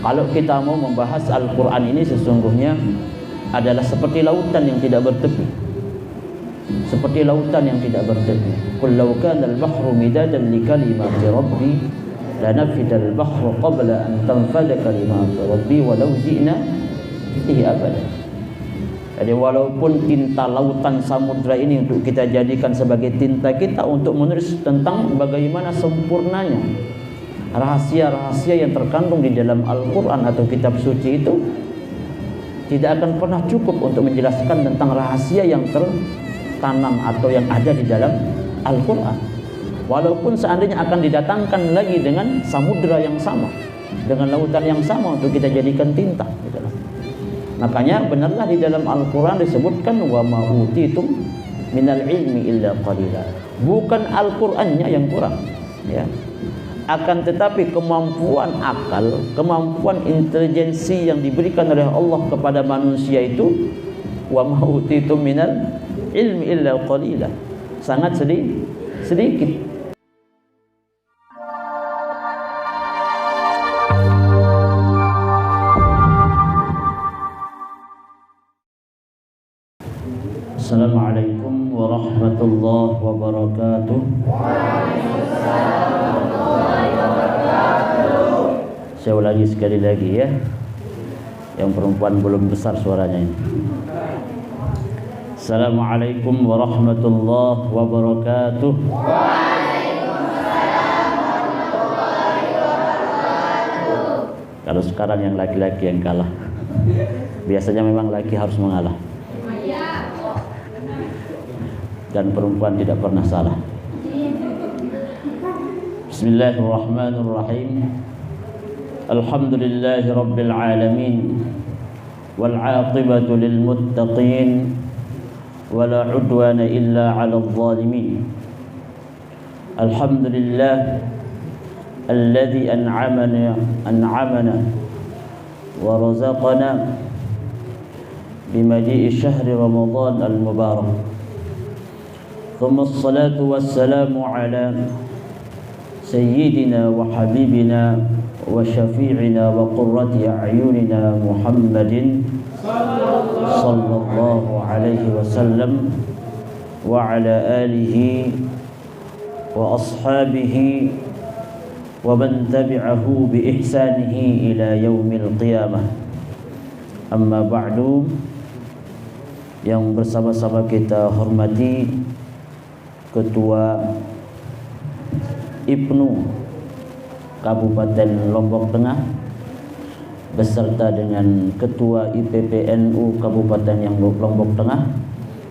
Kalau kita mau membahas Al-Quran ini sesungguhnya adalah seperti lautan yang tidak bertepi. Seperti lautan yang tidak bertepi. Qul law kana al-bahru midadan li kalimati rabbi lanafida al-bahru qabla an tanfada kalimatu rabbi walau ji'na bihi abada. Jadi walaupun tinta lautan samudra ini untuk kita jadikan sebagai tinta kita untuk menulis tentang bagaimana sempurnanya rahasia-rahasia yang terkandung di dalam Al-Quran atau kitab suci itu, tidak akan pernah cukup untuk menjelaskan tentang rahasia yang tertanam atau yang ada di dalam Al-Quran. Walaupun seandainya akan didatangkan lagi dengan samudra yang sama, dengan lautan yang sama untuk kita jadikan tinta gitu. Makanya benarlah di dalam Al-Quran disebutkan wa ma utitum minal ilmi illa qalila. Bukan Al-Qurannya yang kurang, ya. Akan tetapi kemampuan akal, kemampuan intelijensi yang diberikan oleh Allah kepada manusia itu wa ma utitum minal ilmi illa qalila, sangat sedikit. Assalamualaikum warahmatullahi wabarakatuh. Saya ulangi sekali lagi ya, yang perempuan belum besar suaranya ini. Assalamualaikum warahmatullahi wabarakatuh. Kalau sekarang yang laki-laki yang kalah, biasanya memang laki harus mengalah dan perempuan tidak pernah salah. Bismillahirrahmanirrahim. Alhamdulillahi rabbil alamin wal 'aqibatu lil muttaqin wala 'udwana illa 'alal zalimin. Alhamdulillah alladzi an'amana wa razaqana bimaji'i syahri Ramadan al-mubarak. Thumma as-salatu was-salamu ala sayyidina wa habibina wa syafi'ina wa qurrati a'yunina Muhammadin sallallahu alaihi wasallam wa ala alihi wa ashabihi wa man tabi'ahu bi ihsanihi ila yaumil qiyamah. Amma ba'du, yang bersama-sama kita hormati Ketua IPNU Kabupaten Lombok Tengah beserta dengan Ketua IPPNU Kabupaten yang Lombok Tengah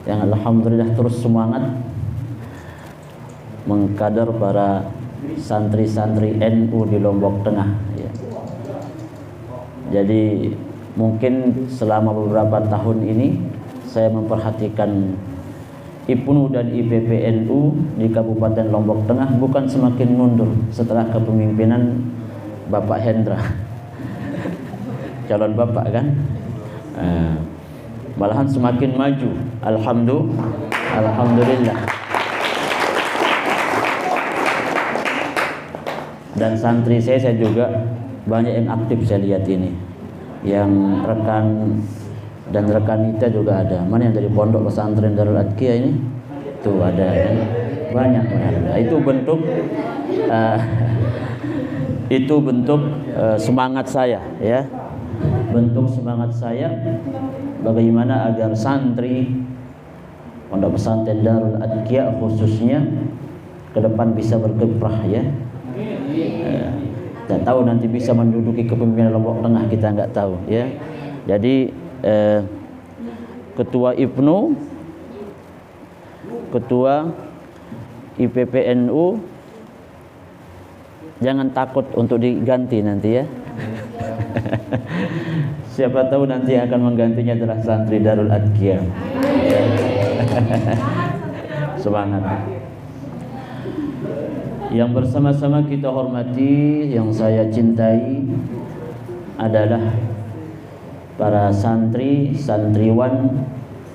yang alhamdulillah terus semangat mengkader para santri-santri NU di Lombok Tengah ya. Jadi mungkin selama beberapa tahun ini saya memperhatikan IPNU dan IPPNU di Kabupaten Lombok Tengah bukan semakin mundur setelah kepemimpinan Bapak Hendra, calon Bapak kan, malahan semakin maju. Alhamdulillah. Dan santri saya juga banyak yang aktif saya lihat ini, yang rekan dan rekan kita juga ada. Mana yang dari Pondok Pesantren Darul Adqiyah ini? Tuh ada kan? Banyak. Itu bentuk semangat saya ya. Bentuk semangat saya bagaimana agar santri Pondok Pesantren Darul Adqiyah khususnya ke depan bisa berkiprah ya. Tidak tahu nanti bisa menduduki kepemimpinan Lombok Tengah, kita nggak tahu ya. Jadi Ketua IPNU, Ketua IPPNU, jangan takut untuk diganti nanti ya. Siapa tahu nanti akan menggantinya adalah santri Darul Adqiyah. Semangat. Yang bersama-sama kita hormati, yang saya cintai adalah para santri, santriwan,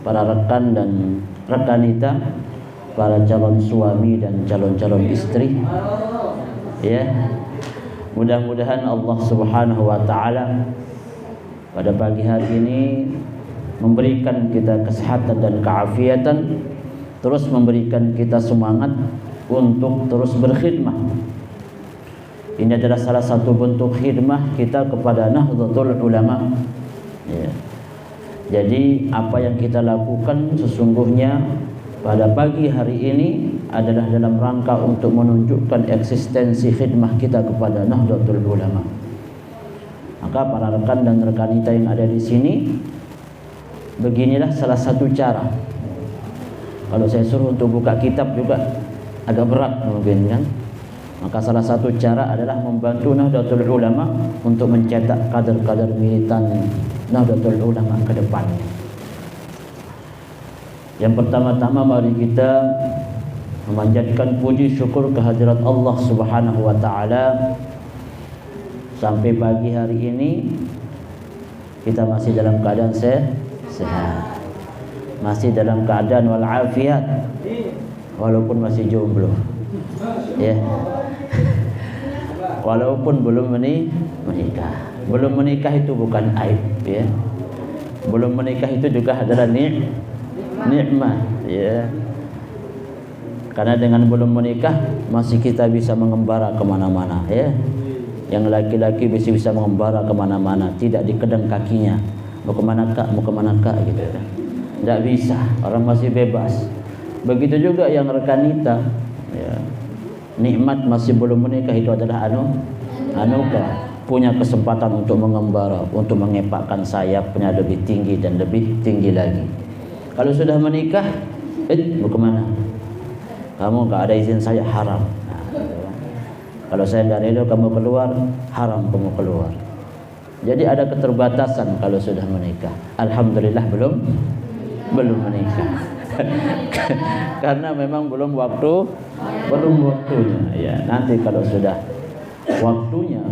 para rekan dan rekanita, para calon suami dan calon-calon istri ya. Mudah-mudahan Allah Subhanahu wa taala pada pagi hari ini memberikan kita kesehatan dan keafiatan, terus memberikan kita semangat untuk terus berkhidmah. Ini adalah salah satu bentuk khidmah kita kepada Nahdlatul Ulama. Ya. Jadi apa yang kita lakukan sesungguhnya pada pagi hari ini adalah dalam rangka untuk menunjukkan eksistensi khidmah kita kepada Nahdlatul Ulama. Maka para rekan dan rekanita yang ada di sini, beginilah salah satu cara. Kalau saya suruh untuk buka kitab juga agak berat mungkin kan. Maka salah satu cara adalah membantu Nahdlatul Ulama untuk mencetak kader-kader militan Nahdlatul Ulama ke depannya. Yang pertama-tama mari kita memanjatkan puji syukur kehadirat Allah Subhanahu wa taala. Sampai pagi hari ini kita masih dalam keadaan sehat. Masih dalam keadaan walafiat walaupun masih jomblo. Ya. Walaupun belum menikah. Belum menikah itu bukan aib, ya. Belum menikah itu juga adalah nikmat, ya. Karena dengan belum menikah masih kita bisa mengembara kemana-mana, ya. Yang laki-laki bisa mengembara kemana-mana, tidak dikedang kakinya. Mau kemana kak gitu kan. Tidak bisa, orang masih bebas. Begitu juga yang rekanita, ya. Nikmat masih belum menikah itu adalah anugerah, punya kesempatan untuk mengembara, untuk mengepakkan sayapnya lebih tinggi dan lebih tinggi lagi. Kalau sudah menikah, mau kemana? Kamu nggak ada izin saya, haram. Nah, kalau saya nggak rela kamu keluar, haram kamu keluar. Jadi ada keterbatasan kalau sudah menikah. Alhamdulillah belum menikah. Karena memang belum waktunya, ya. Nanti kalau sudah waktunya,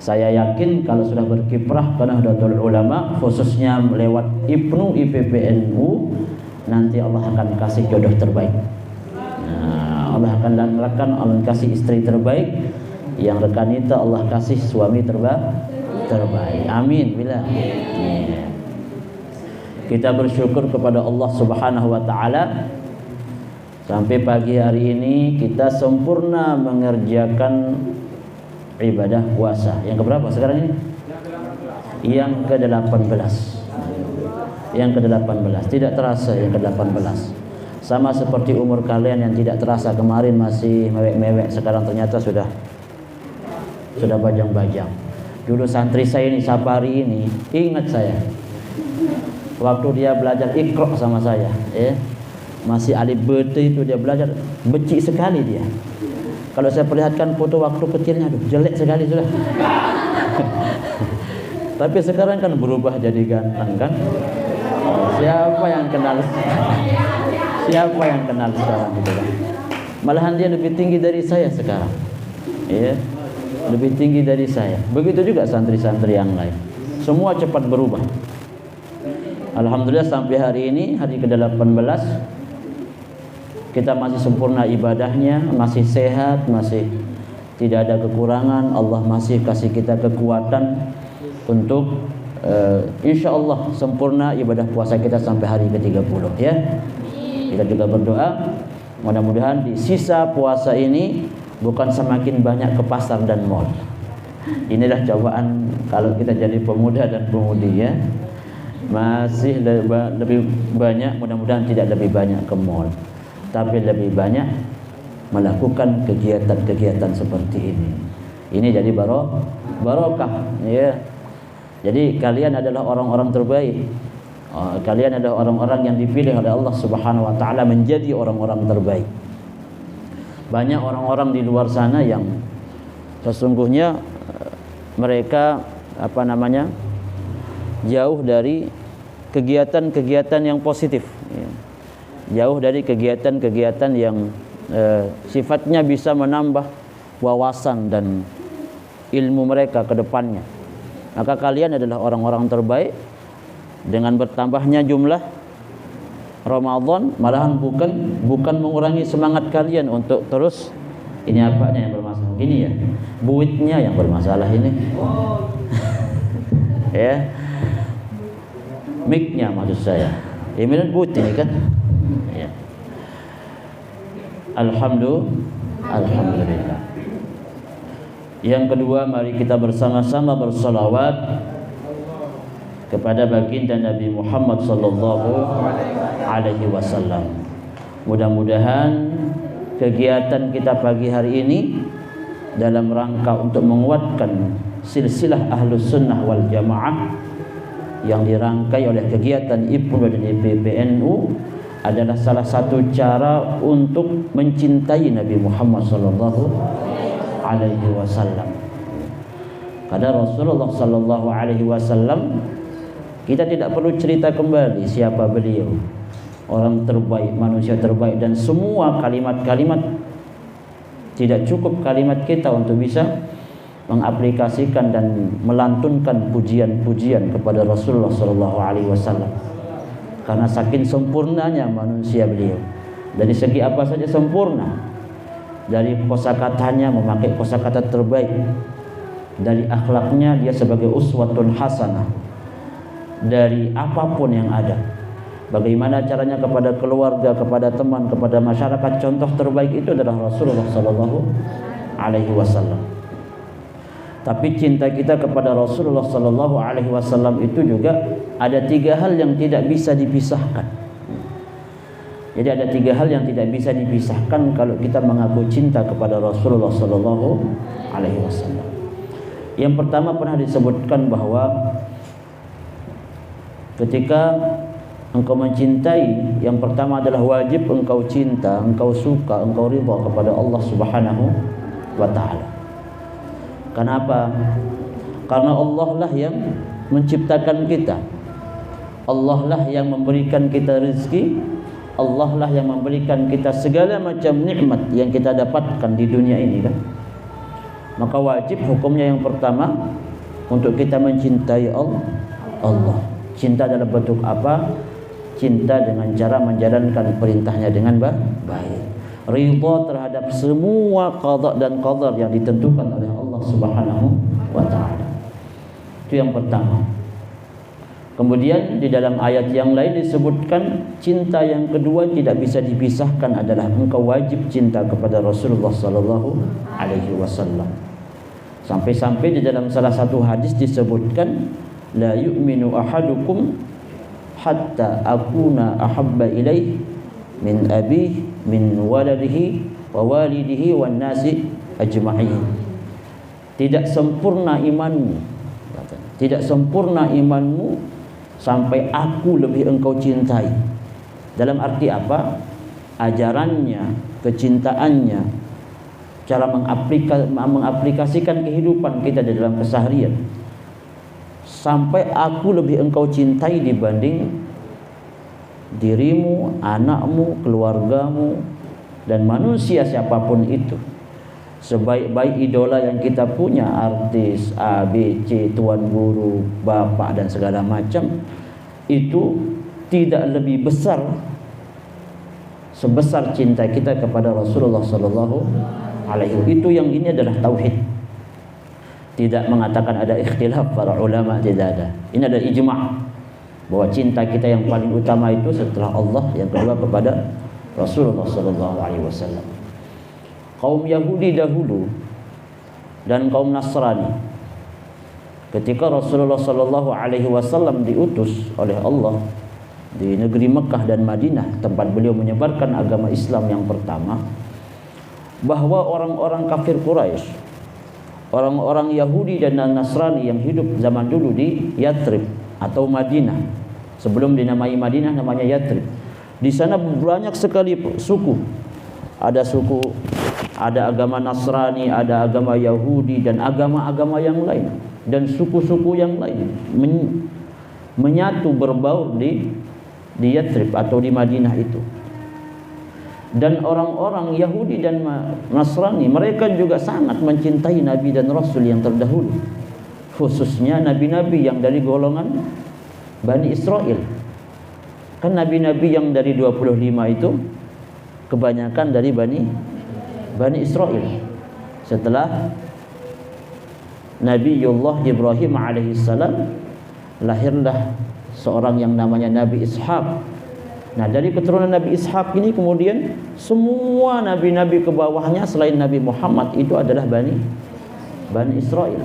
saya yakin kalau sudah berkiprah ke Nahdlatul Ulama, khususnya lewat IPNU IPPNU, nanti Allah akan kasih jodoh terbaik. Nah, Allah akan kasih istri terbaik, yang rekanita Allah kasih suami terbaik. Amin. Bila. Ya. Kita bersyukur kepada Allah Subhanahu wa taala sampai pagi hari ini kita sempurna mengerjakan ibadah puasa. Yang keberapa sekarang ini? Yang ke-18. Yang ke-18. Tidak terasa yang ke-18. Sama seperti umur kalian yang tidak terasa, kemarin masih mewek-mewek, sekarang ternyata sudah bajang-bajang. Dulu santri saya ini Sapari ini, ingat saya waktu dia belajar Iqra sama saya, ya. Masih alif bete itu dia belajar, becik sekali dia. Kalau saya perlihatkan foto waktu kecilnya, aduh jelek sekali sudah. Tapi sekarang kan berubah jadi ganteng kan. Siapa yang kenal sekarang gitu kan. Malahan dia lebih tinggi dari saya sekarang, ya. Lebih tinggi dari saya. Begitu juga santri-santri yang lain. Semua cepat berubah. Alhamdulillah sampai hari ini, hari ke-18, kita masih sempurna ibadahnya, masih sehat, masih tidak ada kekurangan. Allah masih kasih kita kekuatan untuk insya Allah sempurna ibadah puasa kita sampai hari ke-30, ya. Kita juga berdoa mudah-mudahan di sisa puasa ini bukan semakin banyak ke pasar dan mall. Inilah cobaan kalau kita jadi pemuda dan pemudi, ya. Masih lebih banyak, mudah-mudahan tidak lebih banyak ke mall, tapi lebih banyak melakukan kegiatan-kegiatan seperti ini. Ini jadi barokah, ya. Jadi kalian adalah orang-orang terbaik. Kalian adalah orang-orang yang dipilih oleh Allah Subhanahu wa taala menjadi orang-orang terbaik. Banyak orang-orang di luar sana yang sesungguhnya mereka jauh dari kegiatan-kegiatan yang positif, ya. Jauh dari kegiatan-kegiatan yang sifatnya bisa menambah wawasan dan ilmu mereka ke depannya. Maka kalian adalah orang-orang terbaik. Dengan bertambahnya jumlah Ramadan, malahan bukan mengurangi semangat kalian untuk terus, ini apanya yang bermasalah? ini ya, buitnya yang bermasalah ini. Ya, mic-nya maksud saya. Email buit ini kan. Ya. Alhamdulillah. Yang kedua, mari kita bersama-sama bersalawat kepada baginda Nabi Muhammad sallallahu alaihi wasallam. Mudah-mudahan kegiatan kita pagi hari ini dalam rangka untuk menguatkan silsilah Ahlus Sunnah wal Jamaah yang dirangkai oleh kegiatan IPNU dan IPPNU adalah salah satu cara untuk mencintai Nabi Muhammad sallallahu alaihi wasallam. Karena Rasulullah sallallahu alaihi wasallam, kita tidak perlu cerita kembali siapa beliau. Orang terbaik, manusia terbaik, dan semua kalimat-kalimat, tidak cukup kalimat kita untuk bisa mengaplikasikan dan melantunkan pujian-pujian kepada Rasulullah sallallahu alaihi wasallam. Karena saking sempurnanya manusia beliau. Dari segi apa saja sempurna. Dari kosakatanya memakai kosakata terbaik. Dari akhlaknya dia sebagai uswatun hasanah. Dari apapun yang ada. Bagaimana caranya kepada keluarga, kepada teman, kepada masyarakat, contoh terbaik itu adalah Rasulullah sallallahu alaihi wasallam. Tapi cinta kita kepada Rasulullah sallallahu alaihi wasallam itu juga ada 3 hal yang tidak bisa dipisahkan. Jadi ada 3 hal yang tidak bisa dipisahkan kalau kita mengaku cinta kepada Rasulullah sallallahu alaihi wasallam. Yang pertama pernah disebutkan bahwa ketika engkau mencintai, yang pertama adalah wajib engkau cinta, engkau suka, engkau ridha kepada Allah Subhanahu wa taala. Kenapa? Karena Allah lah yang menciptakan kita. Allah lah yang memberikan kita rezeki. Allah lah yang memberikan kita segala macam nikmat yang kita dapatkan di dunia ini kan. Maka wajib hukumnya yang pertama untuk kita mencintai Allah. Cinta dalam bentuk apa? Cinta dengan cara menjalankan perintahnya dengan baik. Ridha terhadap semua qada dan qadar yang ditentukan oleh Allah Subhanahu wa taala. Itu yang pertama. Kemudian di dalam ayat yang lain disebutkan cinta yang kedua tidak bisa dipisahkan adalah engkau wajib cinta kepada Rasulullah sallallahu alaihi wasallam. Sampai-sampai di dalam salah satu hadis disebutkan la yu'minu ahadukum hatta akuna ahabba ilaih min abihi min waladihi wa walidihi wan nasi ajma'in. Tidak sempurna imanmu, tidak sempurna imanmu sampai aku lebih engkau cintai. Dalam arti apa? Ajarannya, kecintaannya, cara mengaplikasikan kehidupan kita di dalam keseharian, sampai aku lebih engkau cintai dibanding dirimu, anakmu, keluargamu, dan manusia siapapun itu. Sebaik-baik idola yang kita punya, artis A, B, C, tuan guru, bapak dan segala macam, itu tidak lebih besar sebesar cinta kita kepada Rasulullah sallallahu alaihi wasallam. Itu yang ini adalah tauhid. Tidak mengatakan ada ikhtilaf para ulama, tidak ada. Ini ada ijma' bahwa cinta kita yang paling utama itu setelah Allah, yang kedua kepada Rasulullah sallallahu alaihi wasallam. Kaum Yahudi dahulu dan kaum Nasrani, ketika Rasulullah sallallahu alaihi wasallam diutus oleh Allah di negeri Mekah dan Madinah, tempat beliau menyebarkan agama Islam yang pertama, bahwa orang-orang kafir Quraisy, orang-orang Yahudi dan Nasrani yang hidup zaman dulu di Yathrib atau Madinah, sebelum dinamai Madinah namanya Yathrib. Di sana banyak sekali suku. Ada agama Nasrani, ada agama Yahudi dan agama-agama yang lain, dan suku-suku yang lain menyatu berbaur di Yathrib atau di Madinah itu. Dan orang-orang Yahudi dan Nasrani, mereka juga sangat mencintai Nabi dan Rasul yang terdahulu, khususnya Nabi-Nabi yang dari golongan Bani Israel. Kan Nabi-Nabi yang dari 25 itu kebanyakan dari Bani Israel. setelah Nabiullah Ibrahim alaihissalam, lahirlah seorang yang namanya Nabi Ishaq. Nah, dari keturunan Nabi Ishaq ini kemudian semua nabi-nabi ke bawahnya selain Nabi Muhammad itu adalah Bani Israel.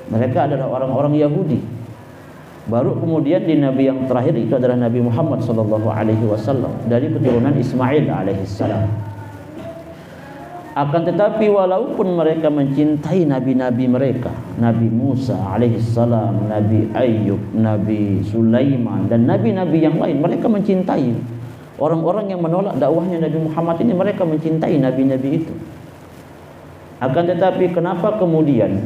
Mereka adalah orang-orang Yahudi. Baru kemudian di nabi yang terakhir itu adalah Nabi Muhammad sallallahu alaihi wasallam dari keturunan Ismail alaihissalam. Akan tetapi walaupun mereka mencintai nabi-nabi mereka, Nabi Musa alaihissalam, Nabi Ayyub, Nabi Sulaiman dan nabi-nabi yang lain, mereka mencintai orang-orang yang menolak dakwahnya Nabi Muhammad ini, mereka mencintai nabi-nabi itu. Akan tetapi kenapa kemudian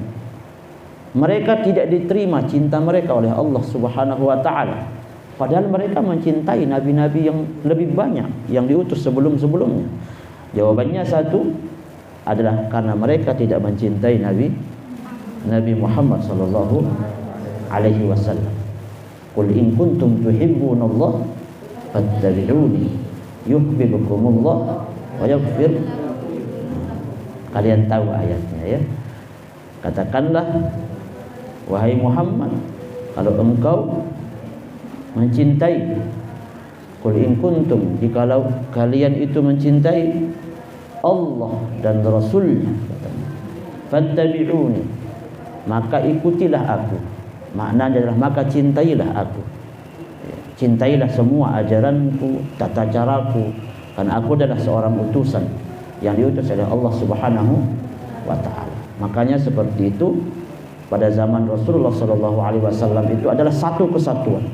mereka tidak diterima cinta mereka oleh Allah Subhanahu wa taala, padahal mereka mencintai nabi-nabi yang lebih banyak yang diutus sebelum-sebelumnya? Jawabannya satu adalah karena mereka tidak mencintai Nabi Muhammad sallallahu alaihi wasallam. Qul in kuntum tuhibbunallah fattabi'uni yuhibbukumullah wa yaghfir. Kalian tahu ayatnya ya. Katakanlah, wahai Muhammad, kalau engkau mencintai, qul in kuntum, jikalau kalian itu mencintai Allah dan Rasulnya, fattabi'uni, maka ikutilah aku. Maknanya adalah maka cintailah aku. Cintailah semua ajaranku, tata caraku, karena aku adalah seorang utusan yang diutus oleh Allah Subhanahu wa taala. Makanya seperti itu pada zaman Rasulullah sallallahu alaihi wasallam itu adalah satu kesatuan.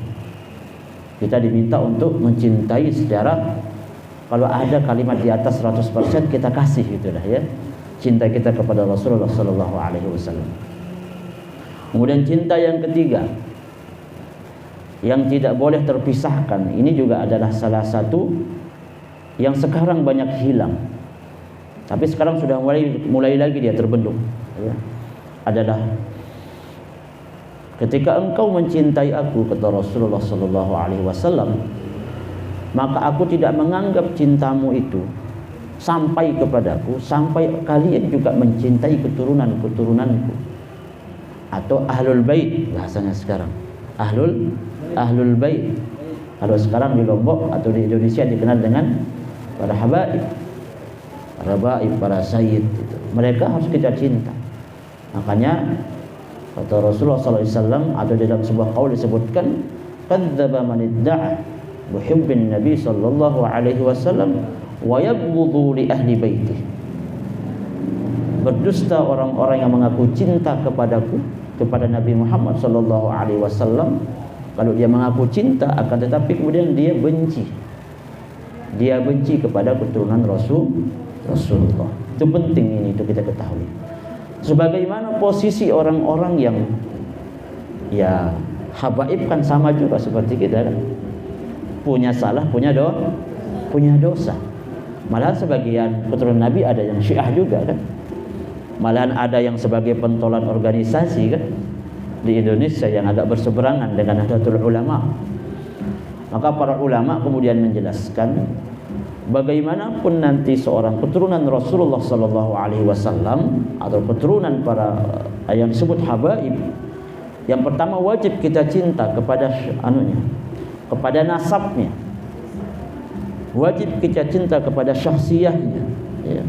Kita diminta untuk mencintai secara, kalau ada kalimat di atas 100% kita kasih, itulah ya cinta kita kepada Rasulullah sallallahu alaihi wasallam. Kemudian cinta yang ketiga yang tidak boleh terpisahkan, ini juga adalah salah satu yang sekarang banyak hilang, tapi sekarang sudah mulai lagi dia terbentuk ya. Adalah ketika engkau mencintai aku, kata Rasulullah sallallahu alaihi wasallam, maka aku tidak menganggap cintamu itu sampai kepadaku sampai kalian juga mencintai keturunan-keturunanku, atau ahlul bait bahasanya sekarang. Ahlul bait. Kalau sekarang di Lombok atau di Indonesia dikenal dengan para habaib, para sayyid itu. Mereka harus kita cinta. Makanya kata Rasulullah sallallahu alaihi wasallam, atau dalam sebuah qaul disebutkan, kadzdzaba man idda'a bihubbin nabi sallallahu alaihi wasallam wa yabghudhu li ahli baitih. Berdusta orang-orang yang mengaku cinta kepadaku, kepada Nabi Muhammad sallallahu alaihi wasallam, kalau dia mengaku cinta akan tetapi kemudian dia benci kepada keturunan Rasulullah. Itu penting, ini itu kita ketahui. Sebagaimana posisi orang-orang yang ya habaib kan sama juga seperti kita kan, punya salah, punya dosa. Malahan sebagian keturunan Nabi ada yang Syiah juga kan, malahan ada yang sebagai pentolan organisasi kan di Indonesia yang agak berseberangan dengan Nahdlatul Ulama. Maka para ulama kemudian menjelaskan, bagaimanapun nanti seorang keturunan Rasulullah sallallahu alaihi wasallam atau keturunan para yang disebut habaib, yang pertama wajib kita cinta kepada kepada nasabnya. Wajib kita cinta kepada syakhsiyahnya ya.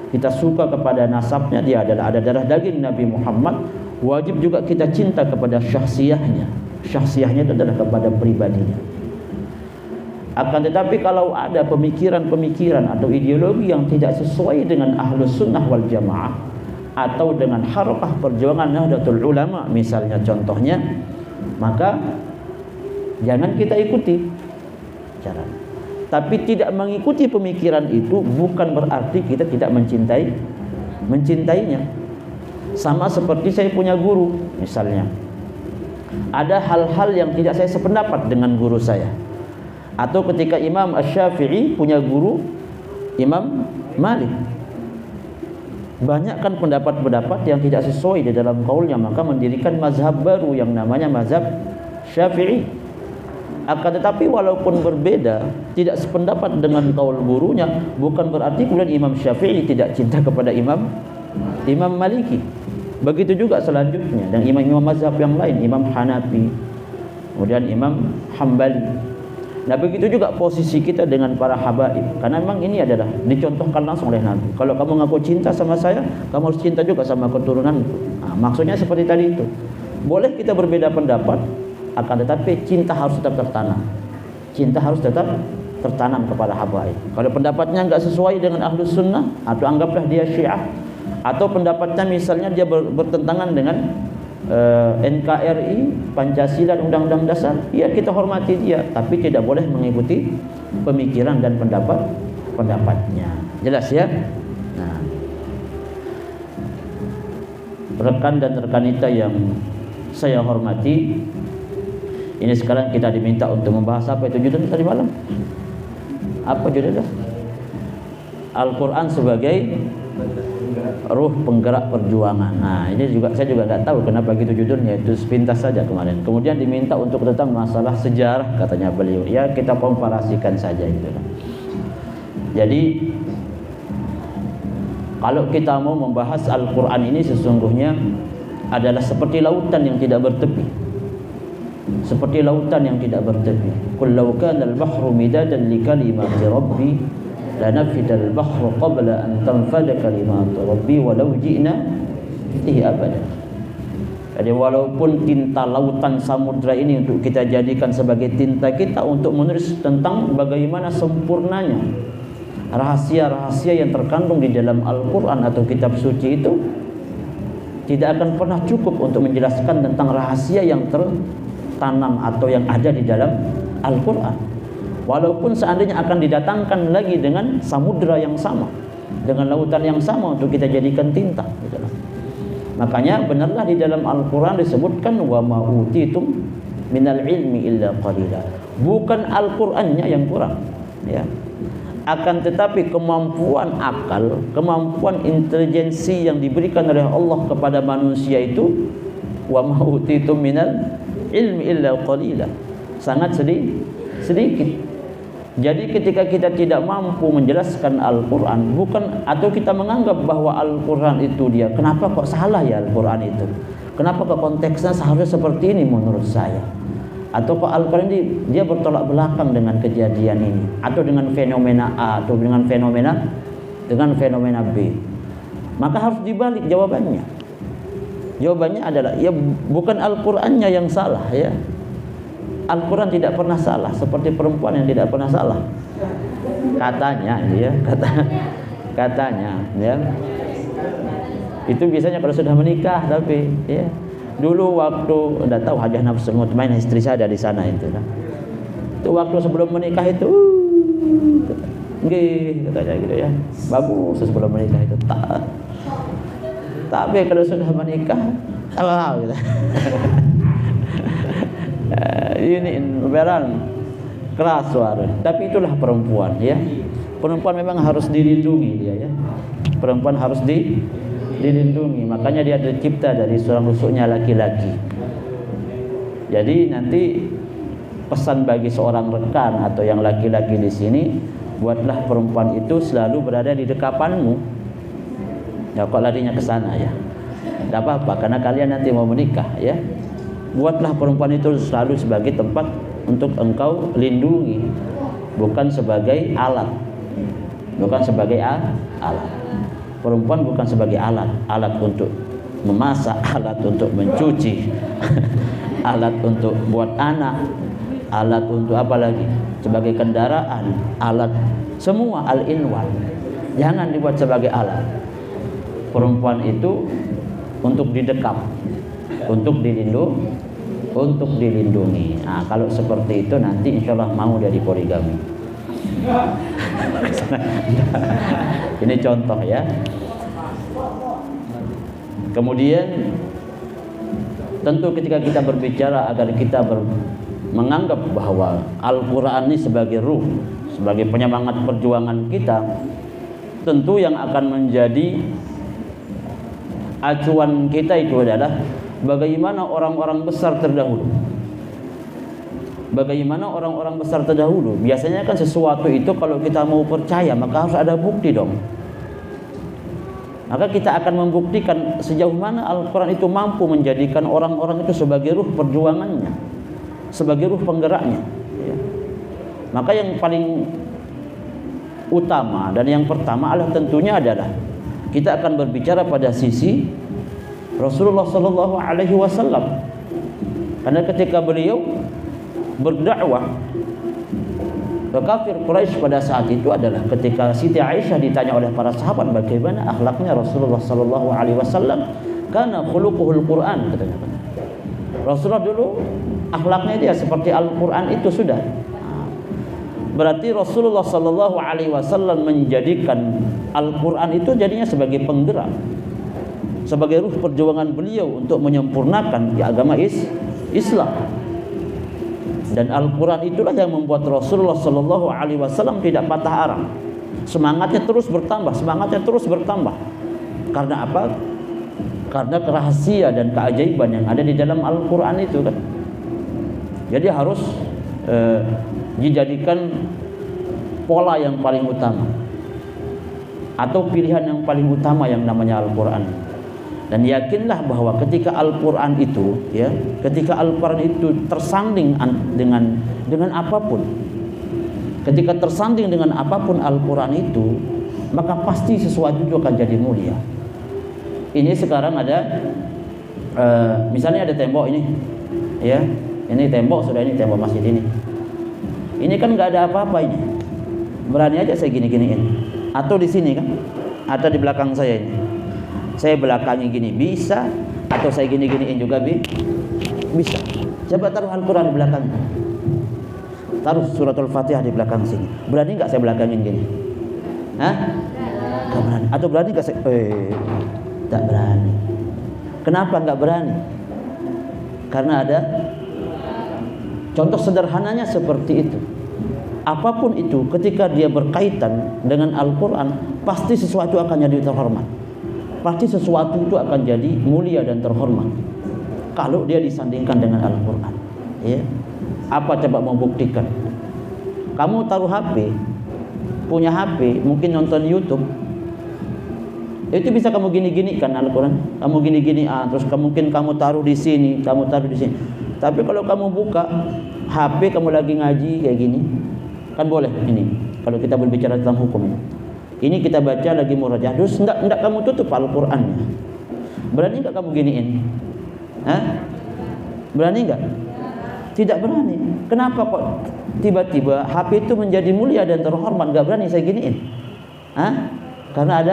Kita suka kepada nasabnya, dia adalah ada darah daging Nabi Muhammad. Wajib juga kita cinta kepada syakhsiyahnya. Syakhsiyahnya itu adalah kepada pribadinya. Akan tetapi kalau ada pemikiran-pemikiran atau ideologi yang tidak sesuai dengan Ahlus Sunnah wal Jamaah atau dengan harakah perjuangan Nahdlatul Ulama misalnya contohnya, maka jangan kita ikuti caranya. Tapi tidak mengikuti pemikiran itu bukan berarti kita tidak mencintainya. Sama seperti saya punya guru misalnya, ada hal-hal yang tidak saya sependapat dengan guru saya. Atau ketika Imam Asy-Syafi'i punya guru Imam Malik, banyak kan pendapat-pendapat yang tidak sesuai di dalam kaulnya, maka mendirikan mazhab baru yang namanya mazhab Syafi'i. Akan tetapi walaupun berbeda, tidak sependapat dengan kaul gurunya, bukan berarti kemudian Imam Syafi'i tidak cinta kepada Imam Maliki. Begitu juga selanjutnya dan imam-imam mazhab yang lain, Imam Hanafi, kemudian Imam Hambali. Nah, begitu juga posisi kita dengan para habaib. Karena memang ini adalah dicontohkan langsung oleh Nabi. Kalau kamu ngaku cinta sama saya, kamu harus cinta juga sama keturunanku. Nah, maksudnya seperti tadi itu. Boleh kita berbeda pendapat, akan tetapi cinta harus tetap tertanam. Cinta harus tetap tertanam kepada habaib. Kalau pendapatnya enggak sesuai dengan Ahlus Sunnah, atau anggaplah dia Syiah, atau pendapatnya misalnya dia bertentangan dengan NKRI, Pancasila, Undang-Undang Dasar, ya kita hormati dia, tapi tidak boleh mengikuti pemikiran dan pendapatnya. Jelas ya? Nah, rekan dan rekanita yang saya hormati, ini sekarang kita diminta untuk membahas apa itu judul tadi malam? Apa judulnya? Al-Quran sebagai ruh penggerak perjuangan. Nah, ini juga saya juga nggak tahu kenapa gitu judulnya, itu sepintas saja kemarin. Kemudian diminta untuk tentang masalah sejarah katanya beliau. Ya kita komparasikan saja gitu. Jadi kalau kita mau membahas Al-Quran ini sesungguhnya adalah seperti lautan yang tidak bertepi. Seperti lautan yang tidak bertepi. Qul law kana al-bahru midadan li kalimati rabbi lanafidal bahru qabla an tanfada kalimatu rabbi walau ji'na bihi abada. Jadi walaupun tinta lautan samudra ini untuk kita jadikan sebagai tinta kita untuk menulis tentang bagaimana sempurnanya rahasia-rahasia yang terkandung di dalam Al-Quran atau kitab suci itu, tidak akan pernah cukup untuk menjelaskan tentang rahasia yang tertanam atau yang ada di dalam Al-Quran. Walaupun seandainya akan didatangkan lagi dengan samudra yang sama, dengan lautan yang sama untuk kita jadikan tinta. Makanya benarlah di dalam Al-Quran disebutkan wa ma utitum minal ilmi illa qalila. Bukan Al-Qurannya yang kurang, ya. Akan tetapi kemampuan akal, kemampuan intelijensi yang diberikan oleh Allah kepada manusia itu, wa ma utitum minal ilmi illa qalila, sangat sedikit. Jadi ketika kita tidak mampu menjelaskan Al-Quran, bukan atau kita menganggap bahwa Al-Quran itu dia, kenapa kok salah ya Al-Quran itu? Kenapa kok konteksnya seharusnya seperti ini menurut saya? Atau kok Al-Quran ini dia bertolak belakang dengan kejadian ini, atau dengan fenomena A, atau dengan fenomena B? Maka harus dibalik jawabannya. Jawabannya adalah ya bukan Al-Qurannya yang salah, ya. Al-Quran tidak pernah salah, seperti perempuan yang tidak pernah salah. Katanya, ya, katanya, ya. Itu biasanya kalau sudah menikah, tapi, ya. Dulu waktu, enggak tahu Hajah Nafsul Mutmainah istri saya ada di sana itu, kan. Itu waktu sebelum menikah itu, nggih, katanya gitu ya. Bagus sebelum menikah itu, tak. Tapi kalau sudah menikah, apa gitu. Ini beran keras suara. Tapi itulah perempuan, ya. Perempuan memang harus dilindungi dia, ya. Perempuan harus dilindungi. Makanya dia tercipta dari seorang rusuknya laki-laki. Jadi nanti pesan bagi seorang rekan atau yang laki-laki di sini, buatlah perempuan itu selalu berada di dekapanmu. Ya, kok larinya ke sana, ya. Tidak apa-apa, karena kalian nanti mau menikah, ya. Buatlah perempuan itu selalu sebagai tempat untuk engkau lindungi, bukan sebagai alat. Bukan sebagai alat. Perempuan bukan sebagai alat. Alat untuk memasak, alat untuk mencuci, alat untuk buat anak, alat untuk apa lagi? Sebagai kendaraan, alat semua al-inwan. Jangan dibuat sebagai alat. Perempuan itu untuk didekap, untuk dilindungi. Nah, kalau seperti itu nanti insya Allah mau jadi poligami. Ini contoh, ya. Kemudian tentu ketika kita berbicara agar kita menganggap bahwa Al-Quran ini sebagai ruh, sebagai penyemangat perjuangan kita, tentu yang akan menjadi acuan kita itu adalah bagaimana orang-orang besar terdahulu. Bagaimana orang-orang besar terdahulu? Biasanya kan sesuatu itu kalau kita mau percaya maka harus ada bukti dong. Maka kita akan membuktikan sejauh mana Al-Quran itu mampu menjadikan orang-orang itu sebagai ruh perjuangannya, sebagai ruh penggeraknya, ya. Maka yang paling utama dan yang pertama adalah tentunya adalah kita akan berbicara pada sisi Rasulullah Sallallahu Alaihi Wasallam, karena ketika beliau berdakwah ke kafir Quraisy pada saat itu adalah ketika Siti Aisyah ditanya oleh para sahabat bagaimana akhlaknya Rasulullah Sallallahu Alaihi Wasallam, karena khuluquhul Quran, katanya. Rasulullah dulu akhlaknya dia seperti Al-Quran itu sudah. Berarti Rasulullah Sallallahu Alaihi Wasallam menjadikan Al-Quran itu jadinya sebagai penggerak, sebagai ruh perjuangan beliau untuk menyempurnakan agama Islam. Dan Al-Quran itulah yang membuat Rasulullah Sallallahu Alaihi Wasallam tidak patah arang, semangatnya terus bertambah, semangatnya terus bertambah. Karena apa? Karena rahasia dan keajaiban yang ada di dalam Al-Quran itu kan. Jadi harus dijadikan pola yang paling utama atau pilihan yang paling utama yang namanya Al-Quran. Dan yakinlah bahwa ketika Al-Quran itu, ya, ketika Al-Quran itu tersanding dengan apapun, ketika tersanding dengan apapun Al-Quran itu, maka pasti sesuatu itu akan jadi mulia. Ini sekarang ada, misalnya ada tembok ini, ya, ini tembok sudah, ini tembok masjid ini. Ini kan nggak ada apa-apa ini, berani aja saya gini-giniin, atau di sini kan, atau di belakang saya ini. Saya belakangnya gini bisa, atau saya gini-giniin juga bisa. Coba taruh Al-Quran di belakangnya, taruh suratul Fatihah di belakang sini. Berani nggak saya belakangin gini? Hah? Nggak berani. Atau berani nggak saya? Tak berani. Kenapa nggak berani? Karena ada contoh sederhananya seperti itu. Apapun itu, ketika dia berkaitan dengan Al-Quran, pasti sesuatu akan jadi terhormat. Pasti sesuatu itu akan jadi mulia dan terhormat kalau dia disandingkan dengan Al-Quran, ya. Apa coba membuktikan? Kamu taruh HP, punya HP, mungkin nonton YouTube, itu bisa kamu gini-gini kan Al-Quran, kamu gini-gini, terus mungkin kamu taruh di sini, kamu taruh di sini. Tapi kalau kamu buka HP, kamu lagi ngaji kayak gini, kan boleh ini. Kalau kita berbicara tentang hukum ini kita baca lagi murajaah, terus enggak kamu tutup Al-Qur'annya. Berani enggak kamu giniin? Hah? Berani enggak? Tidak berani. Kenapa kok tiba-tiba HP itu menjadi mulia dan terhormat, enggak berani saya giniin? Hah? Karena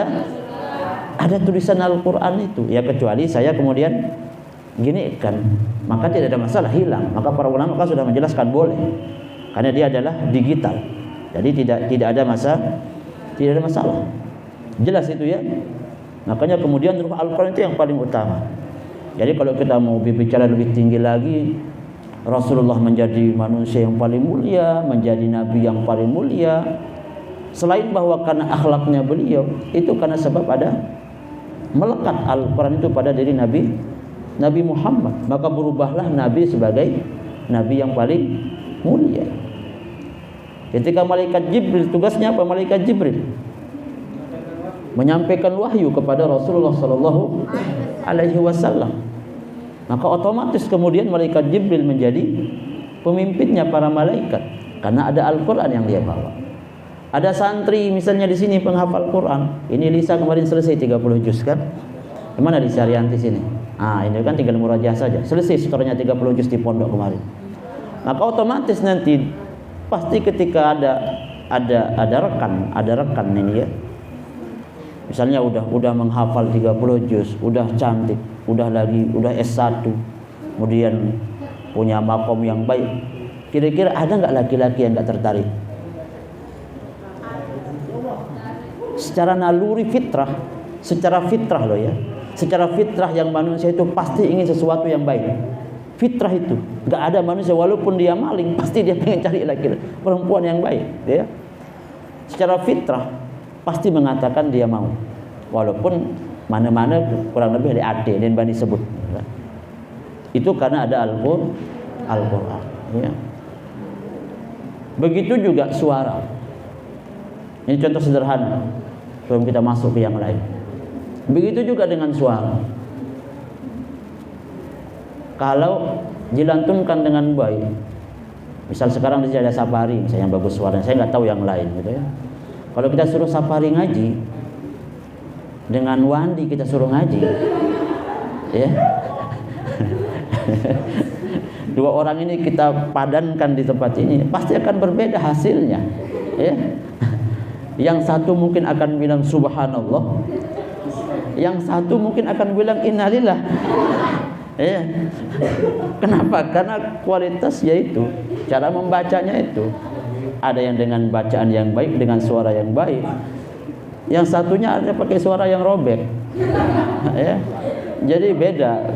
ada tulisan Al-Qur'an itu. Ya kecuali saya kemudian ginikan, maka tidak ada masalah, hilang. Maka para ulama sudah menjelaskan boleh. Karena dia adalah digital. Jadi tidak ada masalah. Tidak ada masalah. Jelas itu ya. Makanya kemudian ruh Al-Quran itu yang paling utama. Jadi kalau kita mau berbicara lebih tinggi lagi, Rasulullah menjadi manusia yang paling mulia, menjadi nabi yang paling mulia. Selain bahwa karena akhlaknya beliau, itu karena sebab ada melekat Al-Quran itu pada diri Nabi Muhammad. Maka berubahlah Nabi sebagai nabi yang paling mulia. Ketika malaikat Jibril, tugasnya apa malaikat Jibril? Menyampaikan wahyu kepada Rasulullah Sallallahu Alaihi Wasallam. Maka otomatis kemudian malaikat Jibril menjadi pemimpinnya para malaikat karena ada Al-Quran yang dia bawa. Ada santri misalnya di sini penghafal Quran. Ini Lisa kemarin selesai 30 juz kan? Gimana Lisa Rianti sini? Ini kan tinggal murajaah saja. Selesai setornya 30 juz di pondok kemarin. Maka otomatis nanti pasti ketika ada rekan ini ya. Misalnya udah menghafal 30 juz, udah cantik, udah S1, kemudian punya makom yang baik. Kira-kira ada nggak laki-laki yang nggak tertarik? Secara naluri fitrah, secara fitrah loh ya. Secara fitrah yang manusia itu pasti ingin sesuatu yang baik. Fitrah itu, nggak ada manusia walaupun dia maling pasti dia pengen cari laki-laki perempuan yang baik, ya. Secara fitrah pasti mengatakan dia mau, walaupun mana-mana kurang lebih ada ade dan bani sebut. Itu karena ada Al-Quran, ya. Begitu juga suara. Ini contoh sederhana sebelum kita masuk ke yang lain. Begitu juga dengan suara. Kalau dilantunkan dengan baik, misal sekarang di ada Safari, misalnya yang bagus suaranya, saya nggak tahu yang lain gitu ya. Kalau kita suruh Safari ngaji, dengan Wandi kita suruh ngaji, ya. Dua orang ini kita padankan di tempat ini, pasti akan berbeda hasilnya, ya. Yang satu mungkin akan bilang subhanallah, yang satu mungkin akan bilang innalillah. Ya. Kenapa? Karena kualitasnya itu, cara membacanya itu. Ada yang dengan bacaan yang baik, dengan suara yang baik. Yang satunya ada pakai suara yang robek. Ya. Jadi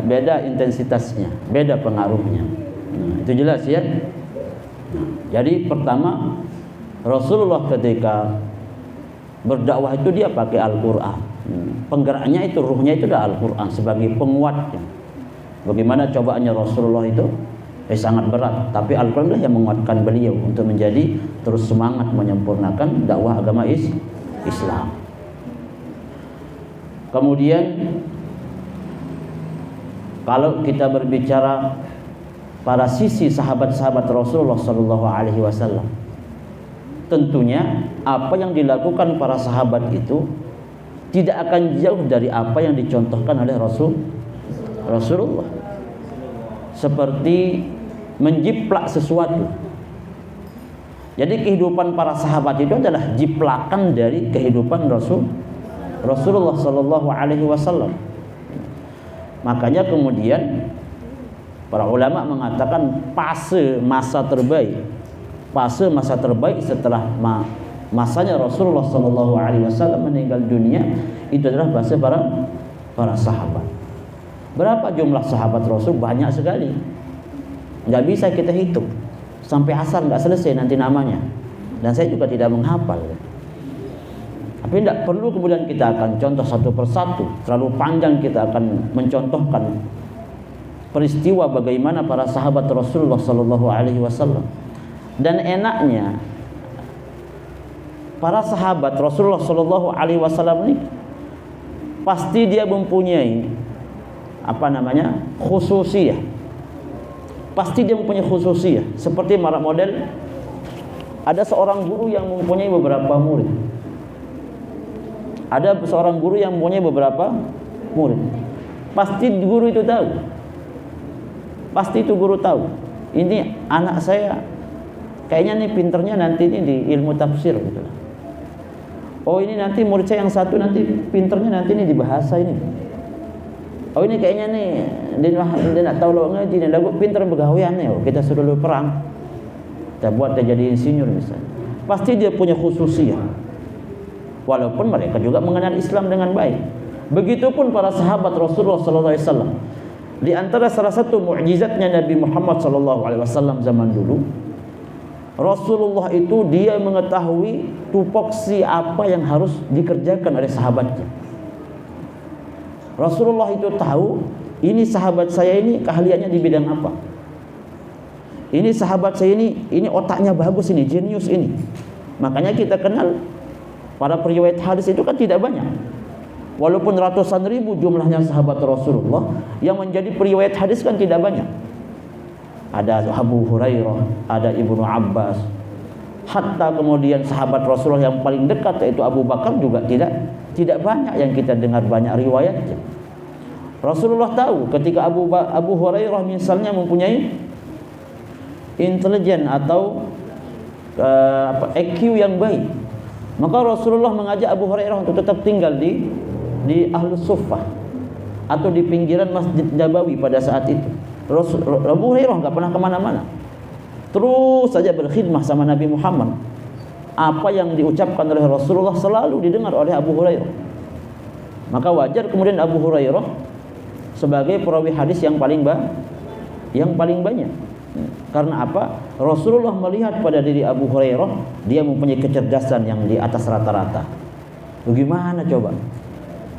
beda intensitasnya, beda pengaruhnya. Itu jelas ya. Jadi pertama, Rasulullah ketika berdakwah itu dia pakai Al-Quran. Penggeraknya itu, ruhnya itu adalah Al-Quran sebagai penguatnya. Bagaimana cobaannya Rasulullah itu? Sangat berat, tapi Al-Quran lah yang menguatkan beliau untuk menjadi terus semangat menyempurnakan dakwah agama Islam. Kemudian kalau kita berbicara para sisi sahabat-sahabat Rasulullah Sallallahu Alaihi Wasallam, tentunya apa yang dilakukan para sahabat itu tidak akan jauh dari apa yang dicontohkan oleh Rasulullah. Seperti menjiplak sesuatu. Jadi kehidupan para sahabat itu adalah jiplakan dari kehidupan Rasulullah Sallallahu Alaihi Wasallam. Makanya kemudian para ulama mengatakan fase masa terbaik setelah masanya Rasulullah Sallallahu Alaihi Wasallam meninggal dunia itu adalah fase para sahabat. Berapa jumlah sahabat Rasul? Banyak sekali. Nggak bisa kita hitung. Sampai asar nggak selesai nanti namanya. Dan saya juga tidak menghafal. Tapi tidak perlu kemudian kita akan contoh satu persatu. Terlalu panjang kita akan mencontohkan peristiwa bagaimana para sahabat Rasulullah Sallallahu Alaihi Wasallam. Dan enaknya para sahabat Rasulullah Sallallahu Alaihi Wasallam ini pasti dia mempunyai khususiyah. Pasti dia mempunyai khususiyah. Seperti model ada seorang guru yang mempunyai beberapa murid. Ada seorang guru yang mempunyai beberapa murid. Pasti guru itu tahu. Pasti itu guru tahu. Ini anak saya kayaknya nih pinternya nanti ini di ilmu tafsir gitu. Oh ini nanti murid saya yang satu nanti pinternya nanti ini di bahasa ini. Oh ini kayaknya nih dia nak tahu lo ngaji nih, lagu pinter begawean nih. Oh, kita suruh lu perang, kita buat dia jadi insinyur misalnya. Pasti dia punya khususiyah. Walaupun mereka juga mengenal Islam dengan baik. Begitupun para sahabat Rasulullah Sallallahu Alaihi Wasallam. Di antara salah satu mukjizatnya Nabi Muhammad Sallallahu Alaihi Wasallam zaman dulu, Rasulullah itu dia mengetahui tupoksi apa yang harus dikerjakan oleh sahabatnya. Rasulullah itu tahu ini sahabat saya ini keahliannya di bidang apa. Ini sahabat saya ini otaknya bagus ini, jenius ini. Makanya kita kenal para periwayat hadis itu kan tidak banyak. Walaupun ratusan ribu jumlahnya sahabat Rasulullah, yang menjadi periwayat hadis kan tidak banyak. Ada Abu Hurairah, ada Ibnu Abbas. Hatta kemudian sahabat Rasulullah yang paling dekat yaitu Abu Bakar juga tidak banyak yang kita dengar banyak riwayatnya. Rasulullah tahu ketika Abu Hurairah misalnya mempunyai intelijen atau IQ yang baik, maka Rasulullah mengajak Abu Hurairah untuk tetap tinggal di Ahlus Suffah atau di pinggiran Masjid Nabawi pada saat itu. Abu Hurairah nggak pernah kemana-mana, terus saja berkhidmah sama Nabi Muhammad. Apa yang diucapkan oleh Rasulullah selalu didengar oleh Abu Hurairah. Maka wajar kemudian Abu Hurairah sebagai perawi hadis yang paling banyak. Karena apa? Rasulullah melihat pada diri Abu Hurairah, dia mempunyai kecerdasan yang di atas rata-rata. Bagaimana coba?